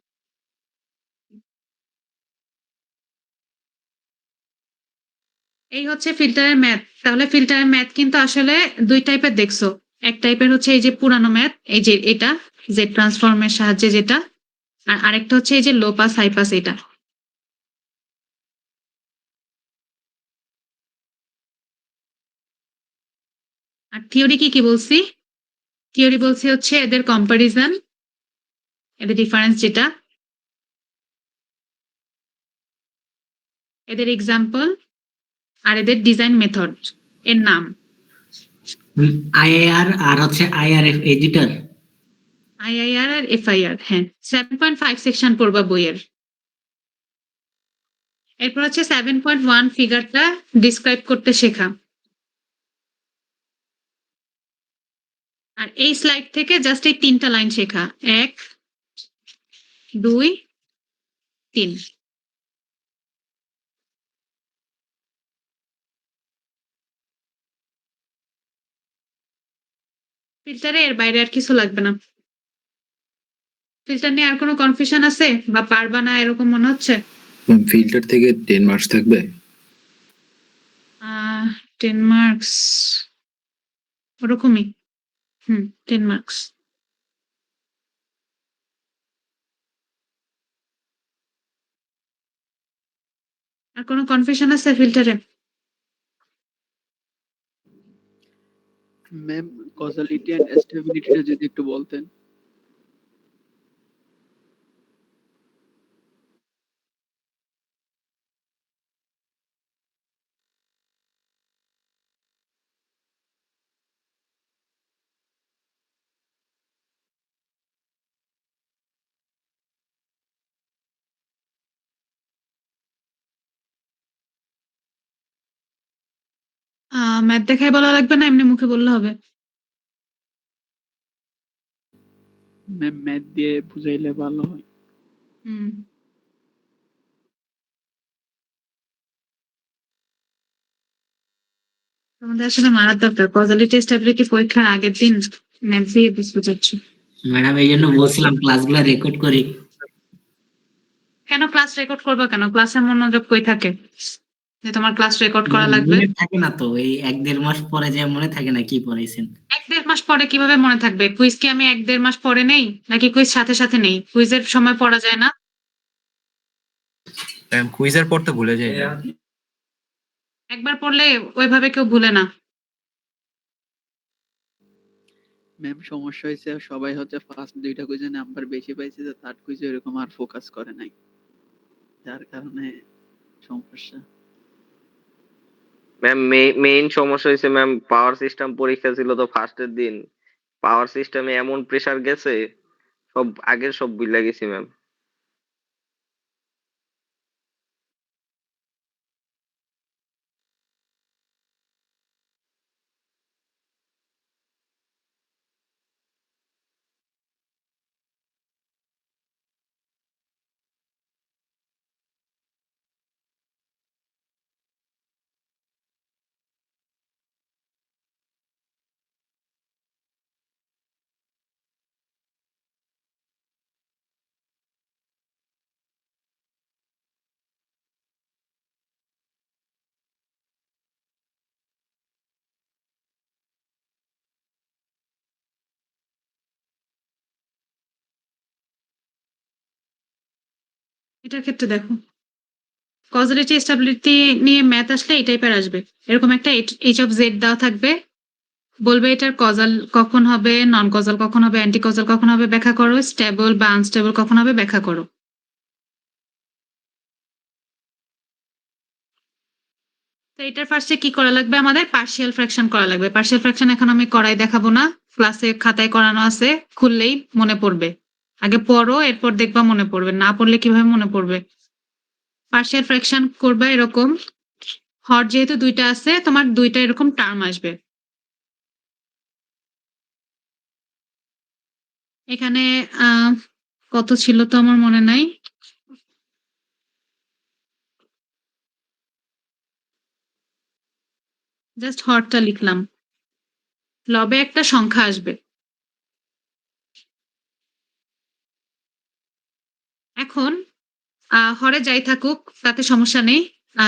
এই হচ্ছে ফিল্টারের ম্যাথ। তাহলে ফিল্টারের ম্যাথ কিন্তু আসলে দুই টাইপের দেখছো। এক টাইপের হচ্ছে এই যে পুরানো ম্যাথ, এই যে এটা যে ট্রান্সফর্মের সাহায্যে যেটা, আর আরেকটা হচ্ছে এই যে লো পাস হাই পাস, এটা। আর থিওরি কি কি বলছি? থিওরি বলছি হচ্ছে এদের কম্পারিজন, এদের ডিফারেন্স যেটা, এদের এক্সাম্পল, আর এদের ডিজাইন মেথড এর নাম। আইআইআর আর হচ্ছে আইআরএফ এডিটর। আইআইআর আর এফআইআর, হ্যাঁ। 7.5 সেকশন পড়বা বইয়ের। এরপর হচ্ছে 7.1 ফিগারটা ডিসক্রাইব করতে শেখা। আর এই স্লাইড থেকে জাস্ট এই তিনটা লাইন শেখা, 1, 2, 3। ফিল্টারে এর বাইরে আর কিছু লাগবে না। ফিল্টার নিয়ে আর কোনো কনফিউশন আছে বা পারবা না এরকম মনে হচ্ছে? ফিল্টার থেকে 10 মার্কস থাকবে? 10 মার্কস ওরকমই। 10 মার্কস। আর কোনো কনফিউশন আছে ফিল্টারে? ম্যাম কজালিটি এন্ড স্টেবিলিটিটা যদি একটু বলতেন। ম্যাথ দেখায় বলা লাগবে না, এমনি মুখে বললে হবে? ম্যাম ম্যাথ দিয়ে বুঝাইলে ভালো হয়। হুম। তোমাদের আসলে মারার দরকার। কজালিটি স্টেবিলিটি পরীক্ষার আগের দিন ম্যাথ দিয়ে বুঝতে চাচ্ছ। ম্যাডাম এই জন্য বলছিলাম ক্লাসগুলো রেকর্ড করি। কেন ক্লাস রেকর্ড করবো কেন? ক্লাসের মনোযোগ কই থাকে যে তোমার ক্লাস রেকর্ড করা লাগবে? মনে থাকে না তো, এই 1-1.5 মাস পরে যে মনে থাকে না কি পড়াইছেন। 1-1.5 মাস পরে কিভাবে মনে থাকবে? কুইজ কি আমি 1-1.5 মাস পরে নেই, নাকি কুইজ সাথে সাথে নেই? কুইজের সময় পড়া যায় না? কুইজের পর তো ভুলে যাই না। একবার পড়লে ওইভাবে কেউ ভুলে না। ম্যাম সমস্যা হয়েছে, সবাই হচ্ছে ফার্স্ট 2টা কুইজে নাম্বার বেশি পাইছে, তো থার্ড কুইজে এরকম আর ফোকাস করে নাই, যার কারণে সমস্যা। ম্যাম মেইন সমস্যা হয়েছে ম্যাম, পাওয়ার সিস্টেম পরীক্ষা ছিল তো ফার্স্টের দিন, পাওয়ার সিস্টেমে এমন প্রেসার গেছে, সব আগের সব ভুলে গেছি ম্যাম। এটার ক্ষেত্রে দেখো, কজালিটি স্টেবিলিটি নিয়ে ম্যাথ আসলে এই টাইপের আসবে। এরকম একটা এইচ অফ জেড দেওয়া থাকবে, বলবে এটার কজাল কখন হবে, নন কজাল কখন হবে, অ্যান্টি কজাল কখন হবে ব্যাখ্যা করো, স্টেবল বা আনস্টেবল কখন হবে ব্যাখ্যা করো। তো এটার ফার্স্টে কি করা লাগবে? আমাদের পার্শিয়াল ফ্র্যাকশন করা লাগবে। পার্শিয়াল ফ্র্যাকশন এখন আমি করাই দেখাবো না, ক্লাসে খাতায় করানো আছে, খুললেই মনে পড়বে। আগে পড়ো, এরপর দেখবা মনে পড়বে, না পড়লে কিভাবে মনে পড়বে? পার্শিয়াল ফ্র্যাকশন করবা এরকম, হর যেহেতু 2টা আছে, তোমার 2টা এরকম টার্ম আসবে। এখানে কত ছিল তো আমার মনে নাই, জাস্ট হরটা লিখলাম। লবে একটা সংখ্যা আসবে। এখন হরে যাই থাকুক তাতে সমস্যা নেই,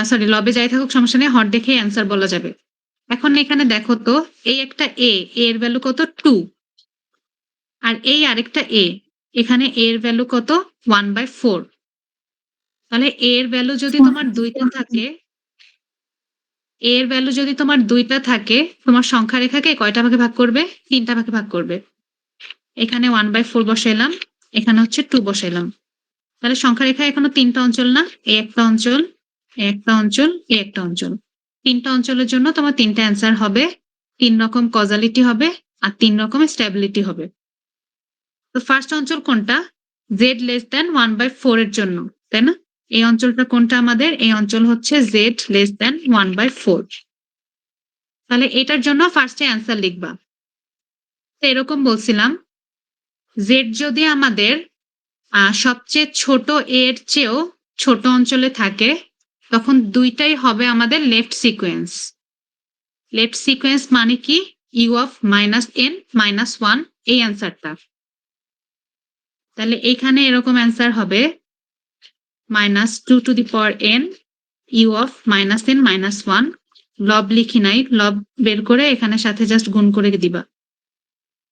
সরি লবে যাই থাকুক সমস্যা নেই, হর দেখে অ্যান্সার বলা যাবে। এখন এখানে দেখো তো, এই একটা এর ভ্যালু কত? 2। আর এই আরেকটা এখানে এর ভ্যালু কত? 1/4। তাহলে এর ভ্যালু যদি তোমার 2টা থাকে, এর ভ্যালু যদি তোমার 2টা থাকে, তোমার সংখ্যা রেখাকে কয়টা ভাগে ভাগ করবে? 3টা ভাগে ভাগ করবে। এখানে 1/4 বসাইলাম, এখানে হচ্ছে 2 বসাইলাম। তাহলে সংখ্যা রেখা এখনো 3টা অঞ্চল না? এই একটা অঞ্চল, এই একটা অঞ্চল, এই একটা অঞ্চল। 3টা অঞ্চলের জন্য তোমার 3টা অ্যান্সার হবে, 3 রকম কজালিটি হবে, আর 3 রকমের স্টেবিলিটি হবে। তো ফার্স্ট অঞ্চল কোনটা? জেড লেস দেন 1/4 এর জন্য, তাই না? এই অঞ্চলটা কোনটা আমাদের? এই অঞ্চল হচ্ছে জেড লেস দেন 1/4। তাহলে এটার জন্য ফার্স্টে অ্যান্সার লিখবা। তো এরকম বলছিলাম, জেড যদি আমাদের সবচেয়ে ছোট এর চেয়েও ছোট অঞ্চলে থাকে, তখন 2টাই হবে আমাদের লেফট সিকোয়েন্স। লেফট সিকোয়েন্স মানে কি? ইউ অফ -n -1, এই অ্যান্সারটা। তাহলে এইখানে এরকম অ্যান্সার হবে -2 to the power n U of -n -1। লব লিখি নাই, লব বের করে এখানে সাথে জাস্ট গুণ করে দিবা।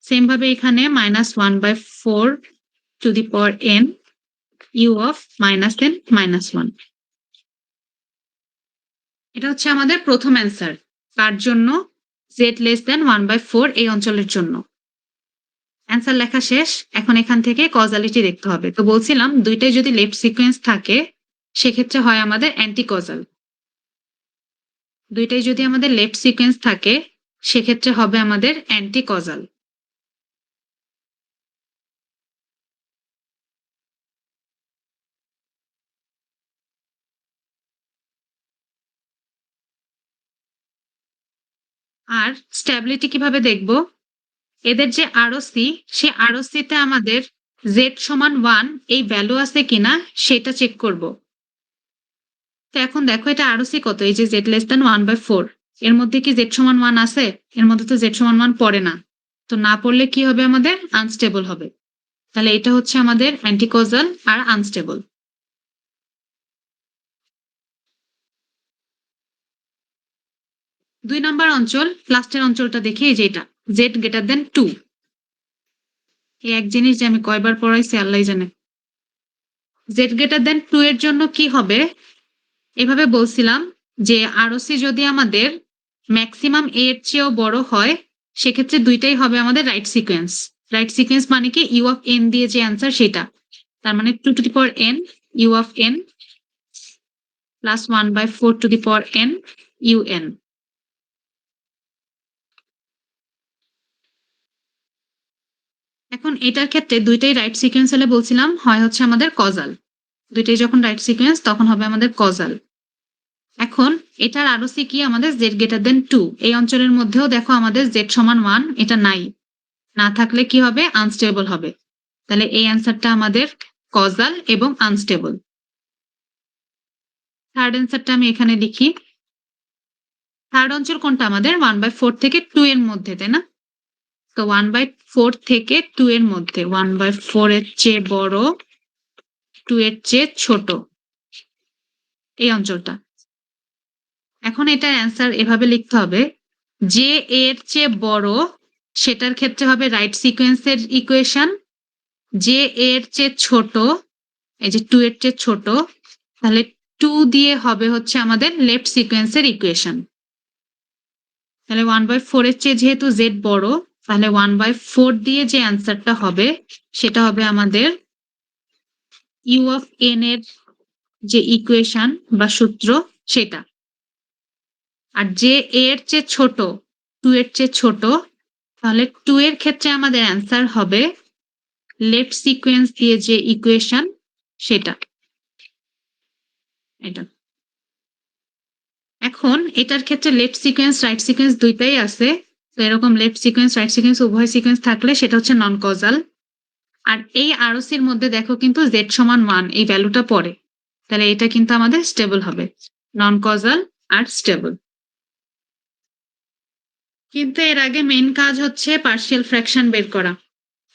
সেম ভাবে এখানে -1/4 to the power n U of -n -1। এটা হচ্ছে আমাদের প্রথম অ্যান্সার। কার জন্য? জেড লেস দেন 1/4 এই অঞ্চলের জন্য। অ্যান্সার লেখা শেষ। এখন এখান থেকে কজালিটি দেখতে হবে। তো বলছিলাম 2টাই যদি লেফট সিকোয়েন্স থাকে, সেক্ষেত্রে হয় আমাদের অ্যান্টি কজাল। 2টাই যদি আমাদের লেফট সিকোয়েন্স থাকে, সেক্ষেত্রে হবে আমাদের অ্যান্টি কজাল। আর স্ট্যাবিলিটি কিভাবে দেখব? এদের যে আরওসি, সেই আরওসিতে আমাদের জেড সমান 1 এই ভ্যালু আছে কিনা সেটা চেক করব। তো এখন দেখো এটা আরওসি কত? এই যে জেড লেস দেন 1/4, এর মধ্যে কি জেড সমান 1 আছে? এর মধ্যে তো জেড সমান 1 পড়ে না। তো না পড়লে কি হবে? আমাদের আনস্টেবল হবে। তাহলে এটা হচ্ছে আমাদের অ্যান্টিকোজাল আর আনস্টেবল। 2 নম্বর অঞ্চল, লাস্টের অঞ্চলটা দেখি, এই যে এটা z গ্রেটার দেন 2। এই এক জিনিস যে আমি কয়বার পড়াইছি আল্লাহই জানে। z গ্রেটার দেন 2 এর জন্য কি হবে, এভাবে বলছিলাম যে আরওসি যদি আমাদের ম্যাক্সিমাম a এর চেয়েও বড় হয়, সেক্ষেত্রে দুইটাই হবে আমাদের রাইট সিকোয়েন্স। রাইট সিকোয়েন্স মানে কি, ইউ অফ এন দিয়ে যে অ্যান্সার সেটা, তার মানে 2 to the power n U of n plus 1/4 to the power n U n। এখন এটার ক্ষেত্রে দুইটাই রাইট সিকোয়েন্স হলে বলছিলাম হয় হচ্ছে আমাদের কজাল, দুইটাই যখন রাইট সিকোয়েন্স তখন হবে আমাদের কজাল। এখন এটার আরওসি কি, আমাদের z গ্রেটার দেন 2। এই অঞ্চলের মধ্যেও দেখো আমাদের z সমান 1 এটা নাই, না থাকলে কি হবে, আনস্টেবল হবে। তাহলে এই অ্যান্সারটা আমাদের কজাল এবং আনস্টেবল। থার্ড অ্যান্সারটা আমি এখানে লিখি। থার্ড অঞ্চল কোনটা আমাদের, 1/4 থেকে 2 এর মধ্যে, তাই না? তো 1/4 থেকে 2 এর মধ্যে, 1/4 এর চেয়ে বড়, 2 এর চেয়ে ছোট, এই অঞ্চলটা। এখন এটার অ্যান্সার এভাবে লিখতে হবে, যে এর চেয়ে বড় সেটার ক্ষেত্রে হবে রাইট সিকোয়েন্সের ইকুয়েশন, যে এর চেয়ে ছোট, এই যে 2 এর চেয়ে ছোট, তাহলে 2 দিয়ে হবে হচ্ছে আমাদের লেফট সিকোয়েন্সের ইকুয়েশন। তাহলে 1/4 এর চেয়ে যেহেতু z বড়, তাহলে 1/4 দিয়ে যে অ্যান্সারটা হবে সেটা হবে আমাদের ইউ অফ n এর যে ইকুয়েশন বা সূত্র সেটা। আর যে এর চেয়ে ছোট, 2 এর চেয়ে ছোট, তাহলে 2 এর ক্ষেত্রে আমাদের অ্যান্সার হবে লেফট সিকোয়েন্স দিয়ে যে ইকুয়েশন সেটা, এটা। এখন এটার ক্ষেত্রে লেফট সিকোয়েন্স রাইট সিকোয়েন্স দুইটাই আছে, তো এরকম লেফট সিকোয়েন্স রাইট সিকোয়েন্স উভয় সিকোয়েন্স থাকলে সেটা হচ্ছে নন কজাল। আর এই আরওসির মধ্যে দেখো কিন্তু z সমান 1 এই ভ্যালুটা পড়ে, তাহলে এটা কিন্তু আমাদের স্টেবল হবে, নন কজাল আর স্টেবল। কিন্তু এর আগে মেইন কাজ হচ্ছে পার্শিয়াল ফ্র্যাকশন বের করা।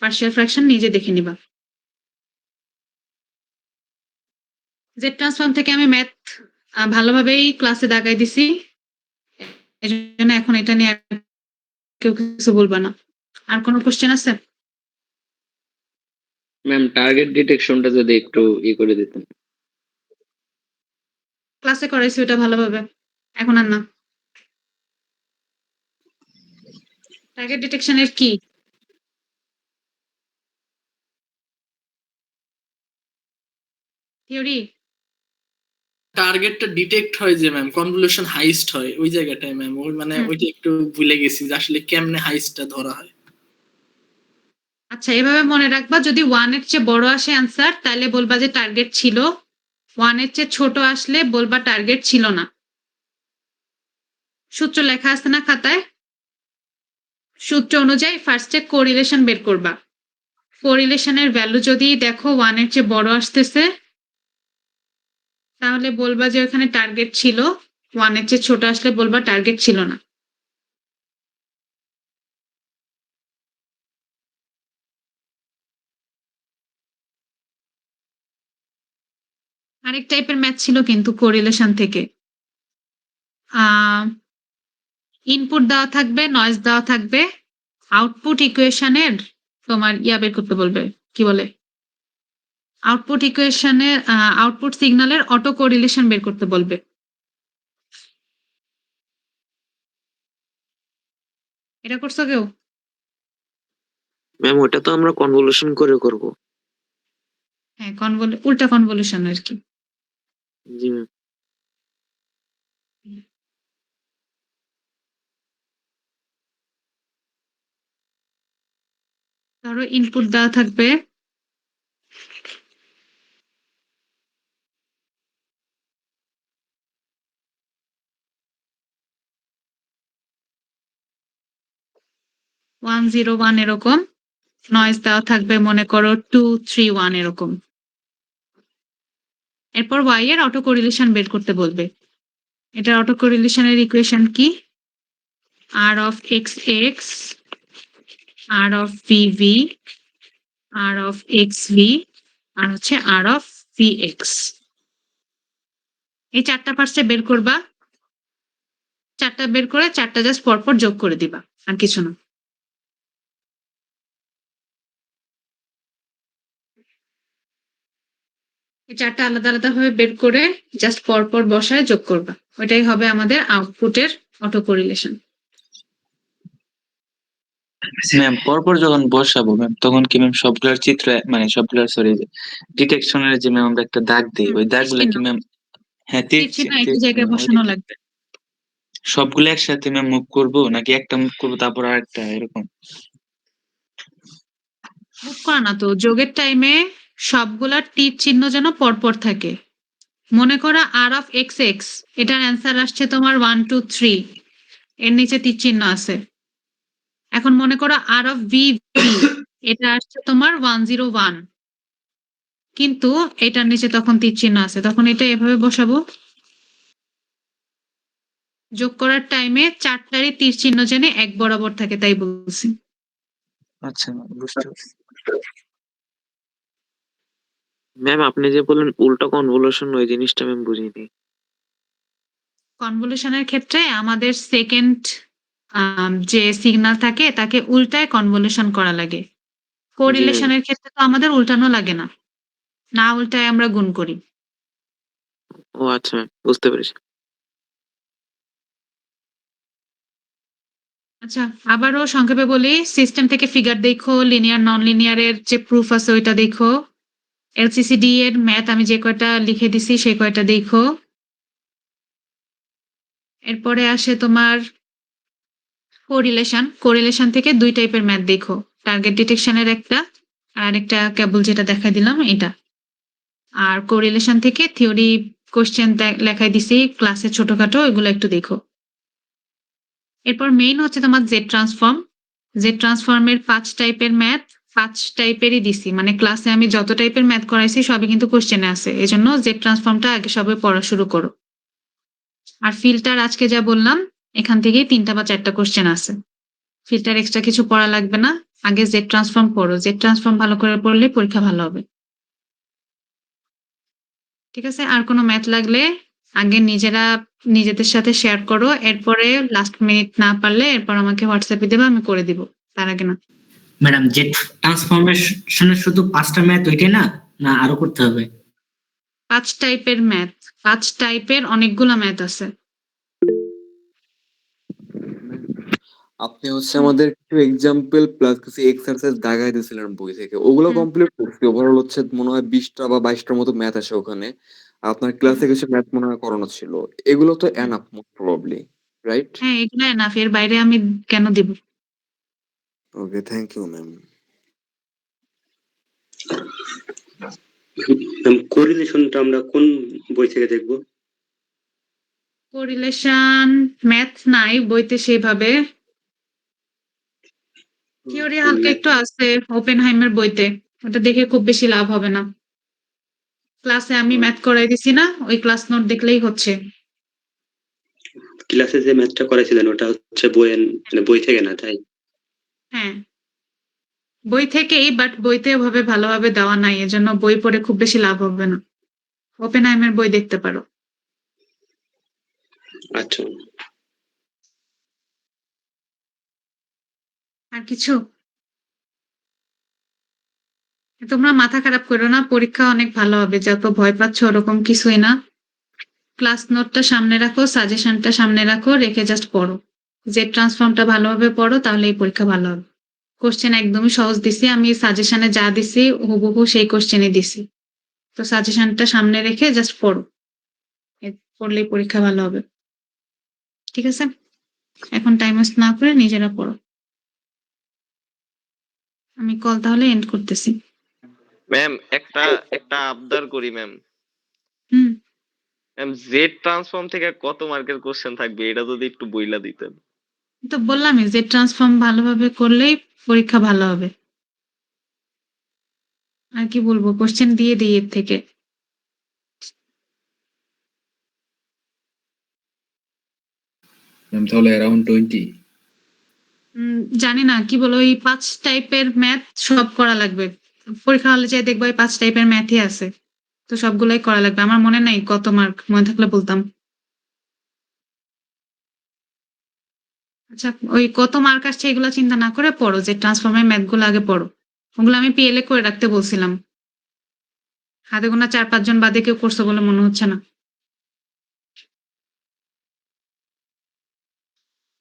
পার্শিয়াল ফ্র্যাকশন নিজে দেখে নিবা। জেড ট্রান্সফর্ম থেকে আমি ম্যাথ ভালোভাবেই ক্লাসে দাগাই দিছি, এই জন্য এখন এটা নিয়ে কেউ কিছু বলবা না। আর কোনো কোশ্চেন আছে? ম্যাম টার্গেট ডিটেকশনটা যদি একটু করে দিতেন। ক্লাসে করাইছি ওটা ভালোভাবে, এখন আর না। টার্গেট ডিটেকশনের কি? থিওরি? টার্গেটটা ডিটেক্ট হয় যে ম্যাম, কনভলিউশন হাইস্ট হয় ওই জায়গাটায় ম্যাম, ওই মানে ওইটা একটু ভুলে গেছি যে আসলে কেমনে হাইস্টটা ধরা হয়। আচ্ছা, এভাবে মনে রাখবা, যদি 1 এর চেয়ে বড় আসে অ্যান্সার তাহলে বলবা যে টার্গেট ছিল, 1 এর চেয়ে ছোট আসলে বলবা টার্গেট ছিল না। সূত্র লেখা আছে না খাতায়? সূত্র অনুযায়ী ফার্স্টে কোরিলেশন বের করবা। কোরিলেশনের ভ্যালু যদি দেখো 1 এর চেয়ে বড় আসতেছে, তাহলে বলবা যে ওখানে টার্গেট ছিল, 1 এর চেয়ে ছোট আসলে বলবা টার্গেট ছিল না। আরেক টাইপের ম্যাথ ছিল কিন্তু কোরিলেশন থেকে, ইনপুট দেওয়া থাকবে, নয়েজ দেওয়া থাকবে, আউটপুট ইকুয়েশনের তোমার বের করতে বলবে, কি বলে, আউটপুট ইকুয়েশনের আউটপুট সিগন্যালের অটো কোরিলেশন বের করতে বলবে। এটা করছো কেউ? ম্যাম ওটা তো আমরা কনভলিউশন করে করব। হ্যাঁ, উল্টা কনভলিউশন আর কি। জি ম্যাম। ধরো ইনপুট দেওয়া থাকবে, ওয়ান 0 1 এরকম, নয়েজ দেওয়া থাকবে মনে করো 2 3 1 এরকম। এরপর y এর অটো কোরিলেশন বের করতে বলবে। এটার অটো কোরিলেশনের ইকুয়েশন কি, r of x r of v r of xv আর হচ্ছে r of vx। এই চারটা পার্টসে বের করবা। 4টা বের করে 4টা জাস্ট পরপর যোগ করে দিবা, আর কিছু না। এই 4টা আলাদা আলাদা ভাবে বের করে জাস্ট পরপর বসায় যোগ করবা, ওইটাই হবে আমাদের আউটপুটের অটো কোরিলেশন। ম্যাম পরপর যখন বসাবো ম্যাম তখন কি ম্যাম সবগুলোর চিত্র মানে সবগুলোর সরি ডিটেকশনের যে ম্যাম আমরা একটা দাগ দিই ওই দাগগুলা কি ম্যাম হ্যাঁ তীর চিহ্ন একই জায়গায় বসানো লাগবে। সবগুলো একসাথে ম্যাম মুভ করবো নাকি একটা মুভ করবো তারপর আরেকটা এরকম? মুভ করা না তো, যোগের টাইমে সবগুলার তীর চিহ্ন যেন পরপর থাকে। মনে করো আর অফ এক্স এক্স, এটার অ্যান্সার আসছে তোমার 1 2 3, এর নিচে তীর চিহ্ন আছে। এখন মনে করো আর অফ ভি ভি, এটা আসছে তোমার 1 0 1, কিন্তু এটার নিচে তখন তীর চিহ্ন আছে, তখন এটা এভাবে বসাবো। যোগ করার টাইমে 4টারই তীর চিহ্ন যেন এক বরাবর থাকে, তাই বলছি। আচ্ছা ম্যাম বুঝতে পারছি। ম্যাম আপনি যে বললেন উল্টো কনভলিউশন, ওই জিনিসটা ম্যাম বুঝিনি। কনভলিউশনের ক্ষেত্রে আমাদের সেকেন্ড যে সিগন্যাল থাকে তাকে উল্টায় কনভলিউশন করা লাগে। কোরিলেশনের ক্ষেত্রে তো আমাদের উল্টানো লাগে না, না উল্টায় আমরা গুণ করি। ও আচ্ছা ম্যাম, বুঝতে পেরেছি। আচ্ছা, আবারও সংক্ষেপে বলি, সিস্টেম থেকে ফিগার দেখো, লিনিয়ার নন লিনিয়ারের যে প্রুফ আছে ওইটা দেখো, এলসিসিডি এর ম্যাথ আমি যে কয়টা লিখে দিছি সেই কয়টা দেখো। এরপরে আসে তোমার কোরিলেশন থেকে 2 টাইপের ম্যাথ দেখো, টার্গেট ডিটেকশনের একটা আর আরেকটা কেবল যেটা দেখাই দিলাম এটা। আর কোরিলেশন থেকে থিওরি কোশ্চেন লেখাই দিছি ক্লাসে ছোটখাটো, এগুলো একটু দেখো। এরপর মেইন হচ্ছে তোমার জেড ট্রান্সফর্মের 5 টাইপের ম্যাথ, 5 টাইপেরই দিছি, মানে ক্লাসে আমি যত টাইপের ম্যাথ করাইছি সবই কিন্তু কোশ্চেনে আছে, এজন্য জেড ট্রান্সফর্মটা আগে সবাই পড়া শুরু করো। আর ফিল্টার আজকে যা বললাম এখান থেকেই 3টা বা 4টা কোশ্চেন আছে, ফিল্টার এক্সট্রা কিছু পড়া লাগবে না, আগে জেড ট্রান্সফর্ম পড়ো, জেড ট্রান্সফর্ম ভালো করে পড়লে পরীক্ষা ভালো হবে। ঠিক আছে, আর কোনো ম্যাথ লাগলে আগে নিজেরা নিজেদের সাথে শেয়ার করো, এরপরে লাস্ট মিনিট না পারলে এরপর আমাকে হোয়াটসঅ্যাপে দেবে, আমি করে দিব, তার আগে না। ম্যাডাম জেট ট্রান্সফরমেশনের শুধু 5টা ম্যাথ ওইটাই না, না আরো করতে হবে? 5 টাইপের ম্যাথ, 5 টাইপের অনেকগুলা ম্যাথ আছে। আপনি হচ্ছে আমাদের কিছু এক্সাম্পল প্লাস কিছু এক্সারসাইজ দাগাই দিয়েছিলেন বই থেকে, ওগুলো কমপ্লিট করছি। ওভারঅল হচ্ছে মনে হয় 20টা বা 22টার মতো ম্যাথ আছে ওখানে। আপনার ক্লাসে কিছু ম্যাথ মনে হয় করানো ছিল, এগুলো তো এনাফ মোস্ট প্রবাবলি, রাইট? হ্যাঁ, এগুলো এনাফ, এর বাইরে আমি কেন দিব? ওকে, থ্যাংক ইউ ম্যাম। কোরিলেশনটা আমরা কোন বই থেকে দেখব? কোরিলেশন ম্যাথ নাই বইতে সেভাবে, থিওরি হালকা একটু আছে ওপেনহাইমের বইতে, ওটা দেখে খুব বেশি লাভ হবে না। ক্লাসে আমি ম্যাথ করাই দিছি না, ওই ক্লাস নোট দেখলেই হচ্ছে। ক্লাসে যে ম্যাথটা করাইছিলেন ওটা হচ্ছে মানে বই থেকে না, তাই? হ্যাঁ, বই থেকেই, বাট বইতে ওভাবে ভালোভাবে দেওয়া নাই, এজন্য বই পড়ে খুব বেশি লাভ হবে না। ওপেনহাইমের বই দেখতে পারো। আচ্ছা, আর কিছু? তোমরা মাথা খারাপ করো না, পরীক্ষা অনেক ভালো হবে, যত ভয় পাচ্ছ ওরকম কিছুই না। ক্লাস নোটটা সামনে রাখো, সাজেশনটা সামনে রাখো, রেখে জাস্ট পড়ো, জেড ট্রান্সফর্মটা ভালোভাবে পড়ো, তাহলে এই পরীক্ষা ভালো হবে। কোশ্চেন একদমই সহজ দিছি, আমি সাজেশনে যা দিছি হুবহু সেই কোশ্চেনই দিছি, তো সাজেশনটা সামনে রেখে জাস্ট পড়ো, পড়লেই পরীক্ষা ভালো হবে। ঠিক আছে, এখন টাইম ওয়েস্ট না করে নিজেরা পড়ো। আমি কল তাহলে এন্ড করতেছি। ম্যাম একটা আবদার করি ম্যাম। হুম, ম্যাম জেড ট্রান্সফর্ম থেকে কত মার্কের কোশ্চেন থাকবে এটা যদি একটু বইলা দিতেন। তো বললামই যে ট্রান্সফর্ম ভালোভাবে করলেই পরীক্ষা ভালো হবে। আর কি বলবো, কোশ্চেন দিয়ে দিই এর থেকে। ম্যাম তাহলে অ্যারাউন্ড 20। জানি না কি বলো, ওই 5 টাইপের ম্যাথ সব করা লাগবে। পরীক্ষা হলে যাই দেখবো এই 5 টাইপের ম্যাথই আছে, তো সবগুলাই করা লাগবে। আমার মনে নাই কত মার্ক, মনে থাকলে বলতাম। আচ্ছা, ওই কত মার্ক আসছে এগুলো চিন্তা না করে পড়ো, যে ট্রান্সফর্মের ম্যাথ গুলো আগে পড়ো। ওগুলো আমি পিএলএ করে রাখতে বলছিলাম। হাতে গোনা 4-5 জন বাদে কেউ করছে বলে মনে হচ্ছে না।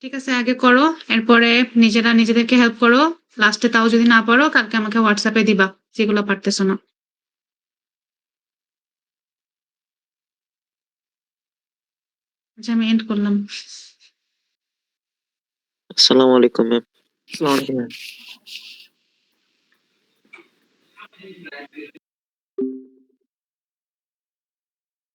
ঠিক আছে, আগে করো, এরপরে নিজেরা নিজেদেরকে হেল্প করো। লাস্টে তাও যদি না পারো কালকে আমাকে হোয়াটসঅ্যাপে দিবা যেগুলো পারতেছো না। আচ্ছা, আমি এন্ড করলাম। আসসালামু আলাইকুম ম্যাম। আসসালামু আলাইকুম ম্যাম।